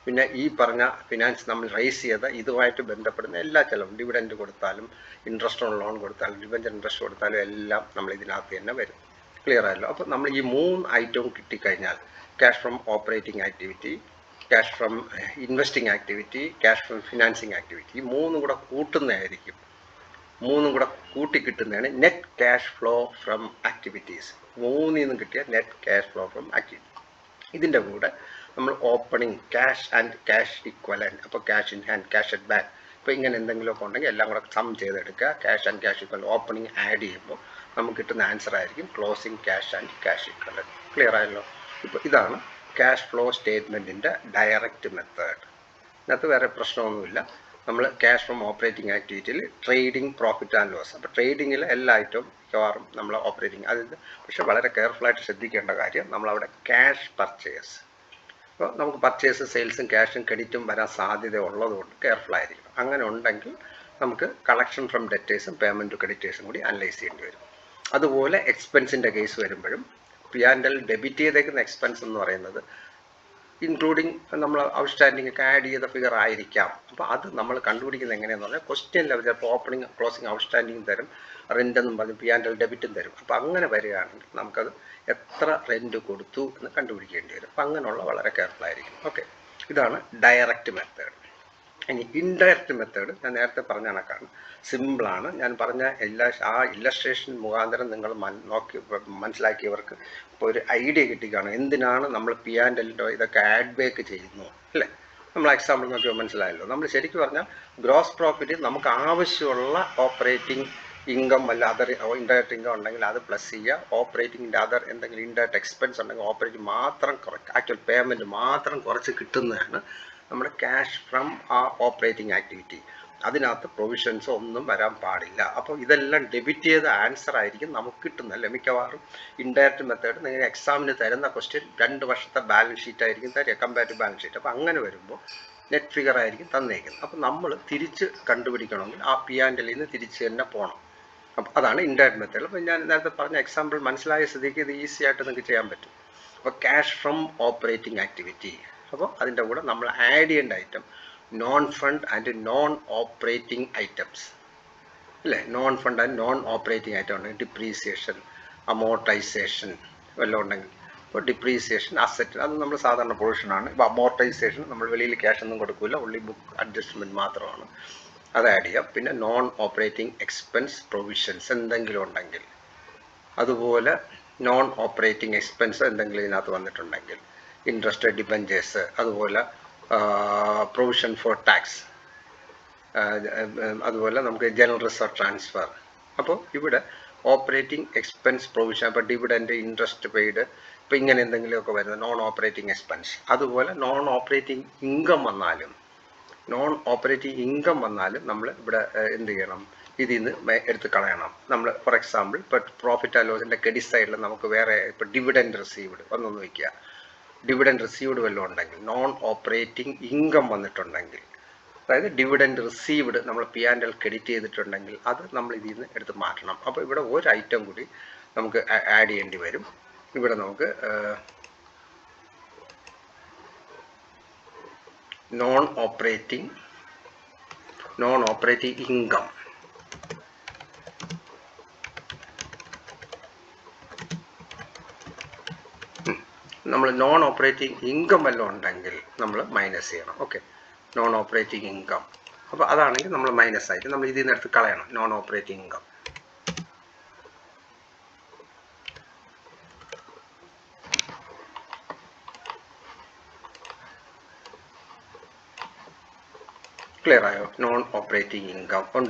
പിന്നെ ഈ പറഞ്ഞ ഫിനാൻസ് നമ്മൾ റൈസ് ചെയ്ത ഇതുമായിട്ട് ബന്ധപ്പെടുന്ന എല്ലാ ചിലവും, ഡിവിഡൻറ്റ് കൊടുത്താലും ഇൻട്രസ്റ്റ് ഓൺ ലോൺ കൊടുത്താലും ഡിബഞ്ചർ ഇൻട്രസ്റ്റ് കൊടുത്താലും എല്ലാം നമ്മൾ ഇതിനകത്ത് തന്നെ വരും. ക്ലിയർ ആയല്ലോ? അപ്പോൾ നമ്മൾ ഈ 3 ഐറ്റവും കിട്ടിക്കഴിഞ്ഞാൽ cash from operating activity, cash from investing activity, cash from financing activity, ഈ 3 കൂടെ കൂട്ടുന്നതായിരിക്കും, 3 കൂടെ കൂട്ടി കിട്ടുന്നതാണ് net cash flow from activities. 3 നിന്നും കിട്ടിയ net cash flow from activity. ഇതിൻ്റെ കൂടെ നമ്മൾ opening, cash and cash equivalent, അപ്പോൾ cash in hand, cash at bank, ഇപ്പോൾ ഇങ്ങനെ എന്തെങ്കിലുമൊക്കെ ഉണ്ടെങ്കിൽ എല്ലാം കൂടെ സം ചെയ്തെടുക്കുക. Cash and cash equivalent, opening add ചെയ്യുമ്പോൾ നമുക്ക് കിട്ടുന്ന ആൻസർ ആയിരിക്കും closing cash and cash equivalent. Clear ആയല്ലോ? ഇപ്പോൾ ഇതാണ് ക്യാഷ് ഫ്ലോ സ്റ്റേറ്റ്മെൻറ്റിൻ്റെ ഡയറക്റ്റ് മെത്തേഡ്. ഇതിനകത്ത് വേറെ പ്രശ്നമൊന്നുമില്ല. നമ്മൾ ക്യാഷ് ഫ്രം ഓപ്പറേറ്റിംഗ് ആക്ടിവിറ്റിയിൽ ട്രേഡിംഗ്, പ്രോഫിറ്റ് ആൻഡ് ലോസ്, അപ്പോൾ ട്രേഡിങ്ങിൽ എല്ലാ ഐറ്റവും മിക്കവാറും നമ്മൾ ഓപ്പറേറ്റിംഗ് അതിൽ. പക്ഷേ വളരെ കെയർഫുള്ളായിട്ട് ശ്രദ്ധിക്കേണ്ട കാര്യം, നമ്മളവിടെ ക്യാഷ് പർച്ചേസ്, അപ്പോൾ നമുക്ക് പർച്ചേസ്, സെയിൽസും ക്യാഷും ക്രെഡിറ്റും വരാൻ സാധ്യത ഉള്ളതുകൊണ്ട് കെയർഫുൾ ആയിരിക്കണം. അങ്ങനെ ഉണ്ടെങ്കിൽ നമുക്ക് കളക്ഷൻ ഫ്രം ഡെറ്റേഴ്സും പേയ്മെൻറ്റ് ടു ക്രെഡിറ്റേഴ്സും കൂടി അനലൈസ് ചെയ്യേണ്ടി വരും. അതുപോലെ എക്സ്പെൻസിൻ്റെ കേസ് വരുമ്പോഴും P&L ഡെബിറ്റ് ചെയ്തേക്കുന്ന എക്സ്പെൻസ് എന്ന് പറയുന്നത് ഇൻക്ലൂഡിങ് നമ്മൾ ഔട്ട്സ്റ്റാൻഡിംഗ് ഒക്കെ ആഡ് ചെയ്ത ഫിഗർ ആയിരിക്കാം. അപ്പോൾ അത് നമ്മൾ കണ്ടുപിടിക്കുന്നത് എങ്ങനെയാണെന്ന് പറഞ്ഞാൽ ക്വസ്റ്റ്യൻ ലെവൽ ചിലപ്പോൾ ഓപ്പണിംഗ് ക്ലോസിംഗ് ഔട്ട്സ്റ്റാൻഡിംഗ് തരും, റെൻ്റ് എന്നും പറഞ്ഞ് P&L ഡെബിറ്റും തരും. അപ്പോൾ അങ്ങനെ വരികയാണെങ്കിൽ നമുക്കത് എത്ര റെൻറ്റ് കൊടുത്തു എന്ന് കണ്ടുപിടിക്കേണ്ടി വരും. അപ്പോൾ അങ്ങനെയുള്ള വളരെ കെയർഫുൾ ആയിരിക്കും. ഓക്കെ, ഇതാണ് ഡയറക്റ്റ് മെത്തേഡ്. ഇനി ഇൻഡയറക്റ്റ് മെത്തേഡ് ഞാൻ നേരത്തെ പറഞ്ഞ കണക്കാണ്, സിമ്പിളാണ്. ഞാൻ പറഞ്ഞ ആ ഇല്ലസ്ട്രേഷൻ മുഖാന്തരം നിങ്ങൾ മനസ്സിലാക്കിയവർക്ക് ഇപ്പോൾ ഒരു ഐഡിയ കിട്ടിക്കാണ് എന്തിനാണ് നമ്മൾ P&L ഇതൊക്കെ ആഡ് ബാക്ക് ചെയ്യുന്നു അല്ലേ. നമ്മൾ എക്സാമ്പിൾ നോക്കിയാൽ മനസ്സിലായല്ലോ. നമ്മൾ ശരിക്കും പറഞ്ഞാൽ ഗ്രോസ് പ്രോഫിറ്റ് നമുക്ക് ആവശ്യമുള്ള ഓപ്പറേറ്റിംഗ് ഇൻകം അല്ല അതർ ഇൻഡയറക്റ്റ് ഇൻകം ഉണ്ടെങ്കിൽ അത് പ്ലസ് ചെയ്യുക, ഓപ്പറേറ്റിംഗിൻ്റെ അതർ എന്തെങ്കിലും ഇൻഡയറക്റ്റ് എക്സ്പെൻസ് ഉണ്ടെങ്കിൽ ഓപ്പറേറ്റിംഗ് മാത്രം കുറയ്ക്കുക, ആക്ച്വൽ പേയ്മെൻറ്റ് മാത്രം കുറച്ച് കിട്ടുന്നതാണ് നമ്മുടെ ക്യാഷ് ഫ്രം ആ ഓപ്പറേറ്റിംഗ് ആക്ടിവിറ്റി. അതിനകത്ത് പ്രൊവിഷൻസ് ഒന്നും വരാൻ പാടില്ല. അപ്പോൾ ഇതെല്ലാം ഡെബിറ്റ് ചെയ്ത ആൻസർ ആയിരിക്കും നമുക്ക് കിട്ടുന്നതല്ലേ. മിക്കവാറും ഇൻഡയറക്റ്റ് മെത്തേഡ് നിങ്ങൾ എക്സാമിന് തരുന്ന ക്വസ്റ്റ്യൻ 2 വർഷത്തെ ബാലൻസ് ഷീറ്റ് ആയിരിക്കും തരിക, കമ്പാരിറ്റീവ് ബാലൻസ് ഷീറ്റ്. അപ്പോൾ അങ്ങനെ വരുമ്പോൾ നെറ്റ് ഫിഗർ ആയിരിക്കും തന്നേക്കുന്നത്. അപ്പോൾ നമ്മൾ തിരിച്ച് കണ്ടുപിടിക്കണമെങ്കിൽ ആ P&L നിന്ന് തിരിച്ച് തന്നെ പോകണം. അപ്പോൾ അതാണ് ഇൻഡയറക്റ്റ് മെത്തേഡ്. അപ്പോൾ ഞാൻ നേരത്തെ പറഞ്ഞ എക്സാമ്പിൾ മനസ്സിലായ സ്ഥിതിക്ക് ഇത് ഈസി ആയിട്ട് നിങ്ങൾക്ക് ചെയ്യാൻ പറ്റും. അപ്പോൾ ക്യാഷ് ഫ്രം ഓപ്പറേറ്റിംഗ് ആക്ടിവിറ്റി, അപ്പോൾ അതിൻ്റെ കൂടെ നമ്മൾ ആഡ് ചെയ്യേണ്ട item non fund and non operating items അല്ലേ. Non fund and non operating item ഉണ്ടെങ്കിൽ ഡിപ്രീസിയേഷൻ, അമോർട്ടൈസേഷൻ വല്ലതും ഉണ്ടെങ്കിൽ, ഇപ്പോൾ ഡിപ്രീസിയേഷൻ അസറ്റ് അത് നമ്മൾ സാധാരണ പ്രൊവിഷനാണ്. ഇപ്പോൾ അമോർട്ടൈസേഷൻ നമ്മൾ വെളിയിൽ ക്യാഷ് ഒന്നും കൊടുക്കില്ല, ഉള്ളി ബുക്ക് അഡ്ജസ്റ്റ്മെൻറ്റ് മാത്രമാണ്, അത് ആഡ് ചെയ്യാം. പിന്നെ നോൺ ഓപ്പറേറ്റിംഗ് എക്സ്പെൻസ് പ്രൊവിഷൻസ് എന്തെങ്കിലും ഉണ്ടെങ്കിൽ, അതുപോലെ നോൺ ഓപ്പറേറ്റിംഗ് എക്സ്പെൻസ് എന്തെങ്കിലും ഇതിനകത്ത് വന്നിട്ടുണ്ടെങ്കിൽ, ഇൻട്രസ്റ്റ്, ഡിബഞ്ചേഴ്സ്, അതുപോലെ പ്രൊവിഷൻ ഫോർ ടാക്സ്, അതുപോലെ നമുക്ക് ജനറൽ റിസർവ് ട്രാൻസ്ഫർ. അപ്പോൾ ഇവിടെ ഓപ്പറേറ്റിംഗ് എക്സ്പെൻസ് പ്രൊവിഷൻ, അപ്പോൾ ഡിവിഡൻറ്റ്, ഇൻട്രസ്റ്റ് പെയ്ഡ്, ഇപ്പോൾ ഇങ്ങനെ എന്തെങ്കിലുമൊക്കെ വരുന്നത് നോൺ ഓപ്പറേറ്റിംഗ് എക്സ്പെൻസ്. അതുപോലെ നോൺ ഓപ്പറേറ്റിംഗ് ഇൻകം വന്നാലും നമ്മൾ ഇവിടെ എന്ത് ചെയ്യണം, ഇതിൽ നിന്ന് എടുത്ത് കളയണം. നമ്മൾ ഫോർ എക്സാമ്പിൾ ഇപ്പോൾ പ്രോഫിറ്റ് ആൻഡ് ലോസിൻ്റെ ക്രെഡിറ്റ് സൈഡിൽ നമുക്ക് വേറെ ഇപ്പോൾ ഡിവിഡൻറ്റ് റിസീവ്ഡ് ഒന്നൊന്ന് വയ്ക്കുക, ഡിവിഡൻറ്റ് റിസീവ്ഡ് വല്ലതും ഉണ്ടെങ്കിൽ, നോൺ ഓപ്പറേറ്റിംഗ് ഇൻകം വന്നിട്ടുണ്ടെങ്കിൽ, അതായത് ഡിവിഡൻറ്റ് റിസീവ്ഡ് നമ്മൾ P&L ക്രെഡിറ്റ് ചെയ്തിട്ടുണ്ടെങ്കിൽ അത് നമ്മൾ ഇതിൽ നിന്ന് എടുത്ത് മാറ്റണം. അപ്പോൾ ഇവിടെ ഒരു ഐറ്റം കൂടി നമുക്ക് ആഡ് ചെയ്യേണ്ടി വരും. ഇവിടെ നമുക്ക് നോൺ ഓപ്പറേറ്റിംഗ് ഇൻകം, നമ്മൾ നോൺ ഓപ്പറേറ്റിംഗ് ഇൻകം വല്ലതും ഉണ്ടെങ്കിൽ നമ്മൾ മൈനസ് ചെയ്യണം. ഓക്കെ, നോൺ ഓപ്പറേറ്റിംഗ് ഇൻകം, അപ്പോൾ അതാണെങ്കിൽ നമ്മൾ മൈനസ് ആയിട്ട് നമ്മൾ ഇതിൽ നിന്ന് എടുത്ത് കളയണം നോൺ ഓപ്പറേറ്റിംഗ് ഇൻകം. ക്ലിയർ ആയോ? നോൺ ഓപ്പറേറ്റിംഗ് ഇൻകം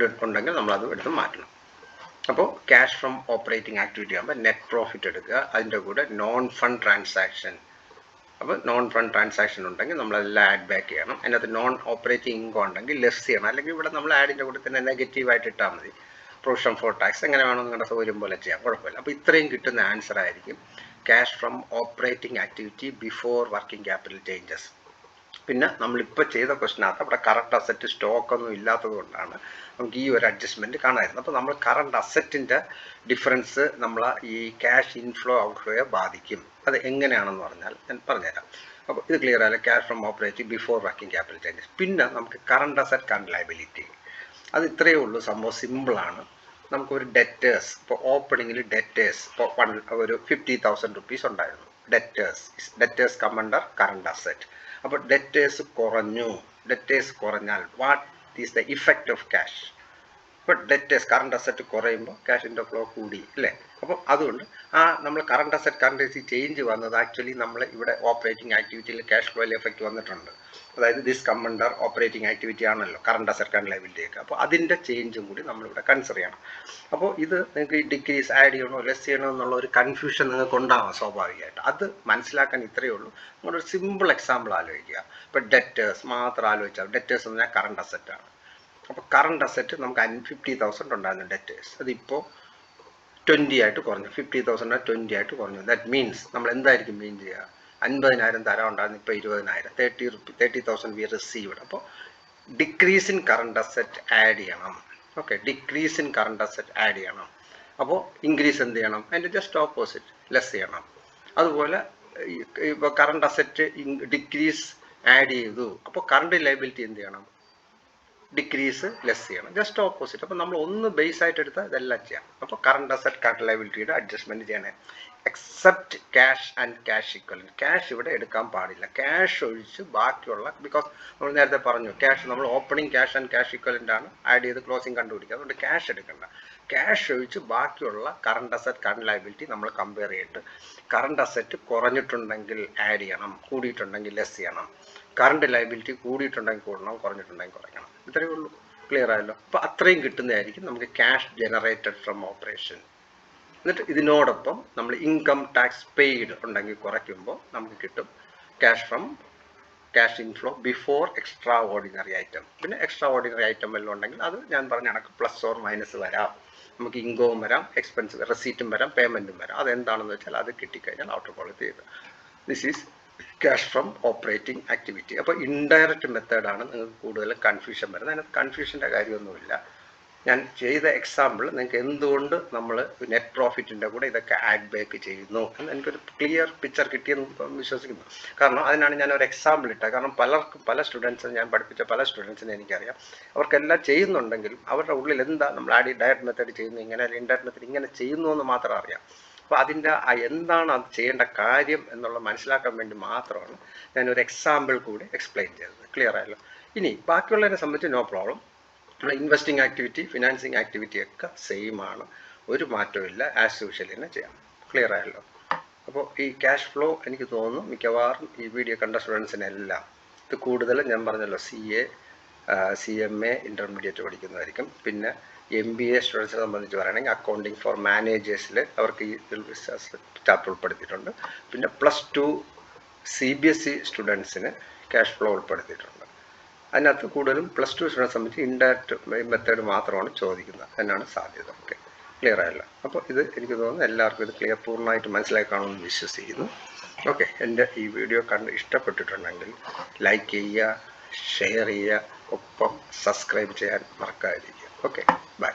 ഉണ്ടെങ്കിൽ നമ്മളത് എടുത്ത് മാറ്റണം. അപ്പോൾ ക്യാഷ് ഫ്രം ഓപ്പറേറ്റിംഗ് ആക്ടിവിറ്റി ആകുമ്പോൾ നെറ്റ് പ്രോഫിറ്റ് എടുക്കുക, അതിൻ്റെ കൂടെ നോൺ ഫണ്ട് ട്രാൻസാക്ഷൻ. അപ്പോൾ നോൺ ഫണ്ട് ട്രാൻസാക്ഷൻ ഉണ്ടെങ്കിൽ നമ്മളെല്ലാം ആഡ് ബാക്ക് ചെയ്യണം. അതിനകത്ത് നോൺ ഓപ്പറേറ്റിംഗ് ഇൻകം ഉണ്ടെങ്കിൽ ലെസ് ചെയ്യണം, അല്ലെങ്കിൽ ഇവിടെ നമ്മൾ ആഡിൻ്റെ കൂടെ തന്നെ നെഗറ്റീവായിട്ട് ഇട്ടാൽ മതി. പ്രൊവിഷൻ ഫോർ ടാക്സ് എങ്ങനെ വേണം നിങ്ങളുടെ സൗകര്യം പോലെ ചെയ്യാം, കുഴപ്പമില്ല. അപ്പോൾ ഇത്രയും കിട്ടുന്ന ആൻസർ ആയിരിക്കും cash from operating activity before working capital changes. പിന്നെ നമ്മളിപ്പോൾ ചെയ്ത ക്വസ്റ്റിനകത്ത് അവിടെ കറണ്ട് അസറ്റ് സ്റ്റോക്കൊന്നും ഇല്ലാത്തത് കൊണ്ടാണ് നമുക്ക് ഈ ഒരു അഡ്ജസ്റ്റ്മെൻറ്റ് കാണാമായിരുന്നു. അപ്പോൾ നമ്മൾ കറണ്ട് അസറ്റിൻ്റെ ഡിഫറൻസ് നമ്മൾ ഈ ക്യാഷ് ഇൻഫ്ലോ ഔട്ട്ഫ്ലോയെ ബാധിക്കും. അത് എങ്ങനെയാണെന്ന് പറഞ്ഞാൽ ഞാൻ പറഞ്ഞുതരാം. അപ്പോൾ ഇത് ക്ലിയർ ആയാലും cash from operating before working capital changes. പിന്നെ നമുക്ക് കറണ്ട് അസറ്റ് കറണ്ട് ലയബിലിറ്റി, അത് ഇത്രയേ ഉള്ളൂ. സംഭവം സിമ്പിളാണ്. നമുക്കൊരു ഡെറ്റേഴ്സ്, ഇപ്പോൾ ഓപ്പണിങ്ങിൽ ഡെറ്റേഴ്സ് ഇപ്പോൾ ഒരു 50,000 റുപ്പീസ് ഉണ്ടായിരുന്നു. Debtors come under current asset. അപ്പോൾ ഡെറ്റേഴ്സ് കുറഞ്ഞാൽ what is the effect of cash? ഇപ്പോൾ ഡെറ്റേഴ്സ് കറണ്ട് അസറ്റ് കുറയുമ്പോൾ ക്യാഷിൻ്റെ ഫ്ലോ കൂടി അല്ലേ. അപ്പോൾ അതുകൊണ്ട് നമ്മൾ കറണ്ട് അസറ്റ് കറൻസി ചേഞ്ച് വന്നത് ആക്ച്വലി നമ്മൾ ഇവിടെ ഓപ്പറേറ്റിംഗ് ആക്ടിവിറ്റിയിൽ ക്യാഷ് ഫ്ലോയിൽ എഫക്റ്റ് വന്നിട്ടുണ്ട്. അതായത് this come under operating activity ആണല്ലോ കറണ്ട് അസറ്റ് കറണ്ട് ലയബിലിറ്റിയൊക്കെ. അപ്പോൾ അതിൻ്റെ ചേഞ്ചും കൂടി നമ്മളിവിടെ കൺസിഡർ ചെയ്യണം. അപ്പോൾ ഇത് നിങ്ങൾക്ക് ഡിക്രീസ് ആഡ് ചെയ്യണോ ലെസ് ചെയ്യണോ എന്നുള്ള ഒരു കൺഫ്യൂഷൻ നിങ്ങൾക്ക് ഉണ്ടാവാം സ്വാഭാവികമായിട്ട്. അത് മനസ്സിലാക്കാൻ ഇത്രയേ ഉള്ളൂ. നിങ്ങളൊരു സിമ്പിൾ എക്സാമ്പിൾ ആലോചിക്കുക. ഇപ്പോൾ ഡെറ്റേഴ്സ് മാത്രം ആലോചിച്ചാൽ, ഡെറ്റേഴ്സ് എന്ന് പറഞ്ഞാൽ കറണ്ട് അസറ്റാണ്. അപ്പോൾ കറണ്ട് അസറ്റ് നമുക്ക് 50,000 ഉണ്ടായിരുന്നു ഡെറ്റേഴ്സ്, അതിപ്പോൾ 20 ആയിട്ട് കുറഞ്ഞു. 50,000 20 ആയിട്ട് കുറഞ്ഞു. ദാറ്റ് മീൻസ് നമ്മൾ എന്തായിരിക്കും മീൻ ചെയ്യുക? 50,000 തരാൻ ഉണ്ടായിരുന്നു, ഇപ്പോൾ 20,000, 30,000 വി റിസീവ്ഡ്. അപ്പോൾ decrease in current asset add ചെയ്യണം. Okay, decrease in current asset add ചെയ്യണം. അപ്പോൾ ഇൻക്രീസ് എന്ത് ചെയ്യണം? അതിൻ്റെ ജസ്റ്റ് ഓപ്പോസിറ്റ് ലെസ് ചെയ്യണം. അതുപോലെ ഇപ്പോൾ കറണ്ട് അസറ്റ് ഡിക്രീസ് ആഡ് ചെയ്തു, അപ്പോൾ കറണ്ട് ലയബിലിറ്റി എന്ത് ചെയ്യണം? ഡിക്രീസ് ലെസ് ചെയ്യണം. Just opposite. അപ്പോൾ നമ്മൾ ഒന്ന് ബേസ് ആയിട്ട് എടുത്താൽ ഇതെല്ലാം ചെയ്യാം. അപ്പോൾ കറണ്ട് അസറ്റ് കറണ്ട് ലയബിലിറ്റിയുടെ അഡ്ജസ്റ്റ്മെൻറ്റ് ചെയ്യണേ. Except cash and cash equivalent. Cash ഇവിടെ എടുക്കാൻ പാടില്ല. ക്യാഷ് ഒഴിച്ച് ബാക്കിയുള്ള, ബിക്കോസ് നമ്മൾ നേരത്തെ പറഞ്ഞു ക്യാഷ് നമ്മൾ opening cash and cash equivalent ആണ് ആഡ് ചെയ്ത് ക്ലോസിംഗ് കണ്ടുപിടിക്കുക. അതുകൊണ്ട് ക്യാഷ് എടുക്കണ്ട. ക്യാഷ് ഒഴിച്ച് ബാക്കിയുള്ള കറണ്ട് അസറ്റ് കറണ്ട് ലയബിലിറ്റി നമ്മൾ കമ്പയർ ചെയ്തിട്ട് കറണ്ട് അസറ്റ് കുറഞ്ഞിട്ടുണ്ടെങ്കിൽ ആഡ് ചെയ്യണം, കൂടിയിട്ടുണ്ടെങ്കിൽ ലെസ് ചെയ്യണം. കറണ്ട് ലയബിലിറ്റി കൂടിയിട്ടുണ്ടെങ്കിൽ കൂടണം, കുറഞ്ഞിട്ടുണ്ടെങ്കിൽ കുറയ്ക്കണം. ഇത്രയേ ഉള്ളൂ. ക്ലിയർ ആയല്ലോ? അപ്പോൾ അത്രയും കിട്ടുന്നതായിരിക്കും നമുക്ക് ക്യാഷ് ജനറേറ്റഡ് ഫ്രം ഓപ്പറേഷൻ. എന്നിട്ട് ഇതിനോടൊപ്പം നമ്മൾ ഇൻകം ടാക്സ് പെയ്ഡ് ഉണ്ടെങ്കിൽ കുറയ്ക്കുമ്പോൾ നമുക്ക് കിട്ടും cash inflow before extra ordinary item. പിന്നെ എക്സ്ട്രാ ഓർഡിനറി ഐറ്റം വല്ലതും ഉണ്ടെങ്കിൽ അത് ഞാൻ പറഞ്ഞ കണക്ക് പ്ലസ് ഓർ മൈനസ് വരാം. നമുക്ക് ഇൻകവും വരാം, എക്സ്പെൻസ് റെസീറ്റും വരാം, പേയ്മെൻറ്റും വരാം. അതെന്താണെന്ന് വെച്ചാൽ അത് കിട്ടിക്കഴിഞ്ഞാൽ ഔട്ടർ ക്വാളിറ്റി ചെയ്ത്. This is cash from operating activity. അപ്പോൾ ഇൻഡയറക്റ്റ് മെത്തേഡാണ് നിങ്ങൾക്ക് കൂടുതൽ കൺഫ്യൂഷൻ വരുന്നത്. അതിനകത്ത് കൺഫ്യൂഷൻ്റെ കാര്യമൊന്നുമില്ല. ഞാൻ ചെയ്ത എക്സാമ്പിൾ നിങ്ങൾക്ക് എന്തുകൊണ്ട് നമ്മൾ നെറ്റ് പ്രോഫിറ്റിൻ്റെ കൂടെ ഇതൊക്കെ ആഡ് ബാക്ക് ചെയ്യുന്നു എന്ന് എനിക്കൊരു ക്ലിയർ പിക്ചർ കിട്ടിയെന്ന് വിശ്വസിക്കുന്നു. കാരണം അതിനാണ് ഞാൻ ഒരു എക്സാമ്പിൾ ഇട്ടത്. കാരണം പല സ്റ്റുഡൻസിനും ഞാൻ പഠിപ്പിച്ച പല സ്റ്റുഡൻസിനും എനിക്കറിയാം, അവർക്കെല്ലാം ചെയ്യുന്നുണ്ടെങ്കിലും അവരുടെ ഉള്ളിൽ എന്താ നമ്മൾ ഡയറക്റ്റ് മെത്തേഡ് ചെയ്യുന്നു ഇങ്ങനെ, അല്ലെങ്കിൽ ഇൻഡയറക്റ്റ് മെത്തേഡ് ഇങ്ങനെ ചെയ്യുന്നു എന്ന് മാത്രം അറിയാം. അപ്പോൾ അതിൻ്റെ എന്താണ് അത് ചെയ്യേണ്ട കാര്യം എന്നുള്ള മനസ്സിലാക്കാൻ വേണ്ടി മാത്രമാണ് ഞാനൊരു എക്സാമ്പിൾ കൂടി എക്സ്പ്ലെയിൻ ചെയ്തത്. ക്ലിയർ ആയല്ലോ? ഇനി ബാക്കിയുള്ളതിനെ സംബന്ധിച്ച് നോ പ്രോബ്ലം. നമ്മുടെ ഇൻവെസ്റ്റിംഗ് ആക്ടിവിറ്റി, ഫിനാൻസിങ് ആക്ടിവിറ്റി ഒക്കെ സെയിം ആണ്, ഒരു മാറ്റവും ഇല്ല. ആസ് യൂഷ്വൽ തന്നെ ചെയ്യാം. ക്ലിയർ ആയല്ലോ? അപ്പോൾ ഈ ക്യാഷ് ഫ്ലോ എനിക്ക് തോന്നുന്നു മിക്കവാറും ഈ വീഡിയോ കണ്ട സ്റ്റുഡൻസിനെല്ലാം ഇത് കൂടുതലും ഞാൻ പറഞ്ഞല്ലോ CA CMA ഇൻ്റർമീഡിയറ്റ് പഠിക്കുന്നതായിരിക്കും. പിന്നെ MBA സ്റ്റുഡൻസിനെ സംബന്ധിച്ച് പറയുകയാണെങ്കിൽ അക്കൗണ്ടിങ് ഫോർ മാനേജേഴ്സിൽ അവർക്ക് ഈ ചാപ്റ്റർ ഉൾപ്പെടുത്തിയിട്ടുണ്ട്. പിന്നെ +2 CBSE സ്റ്റുഡൻസിന് ക്യാഷ് ഫ്ലോ ഉൾപ്പെടുത്തിയിട്ടുണ്ട്. അതിനകത്ത് കൂടുതലും +2 സ്റ്റുഡൻസ് സംബന്ധിച്ച് ഇൻഡയറക്റ്റ് മെത്തേഡ് മാത്രമാണ് ചോദിക്കുന്നത്. അതിനാണ് സാധ്യത. ഓക്കെ, ക്ലിയർ ആയല്ലോ? അപ്പോൾ ഇത് എനിക്ക് തോന്നുന്നു എല്ലാവർക്കും ഇത് പൂർണ്ണമായിട്ട് മനസ്സിലാക്കി കാണുമെന്ന് വിശ്വസിക്കുന്നു. ഓക്കെ, എൻ്റെ ഈ വീഡിയോ കണ്ട് ഇഷ്ടപ്പെട്ടിട്ടുണ്ടെങ്കിൽ ലൈക്ക് ചെയ്യുക, ഷെയർ ചെയ്യുക, ഒപ്പം സബ്സ്ക്രൈബ് ചെയ്യാൻ മറക്കാതിരിക്കുക. Okay, by.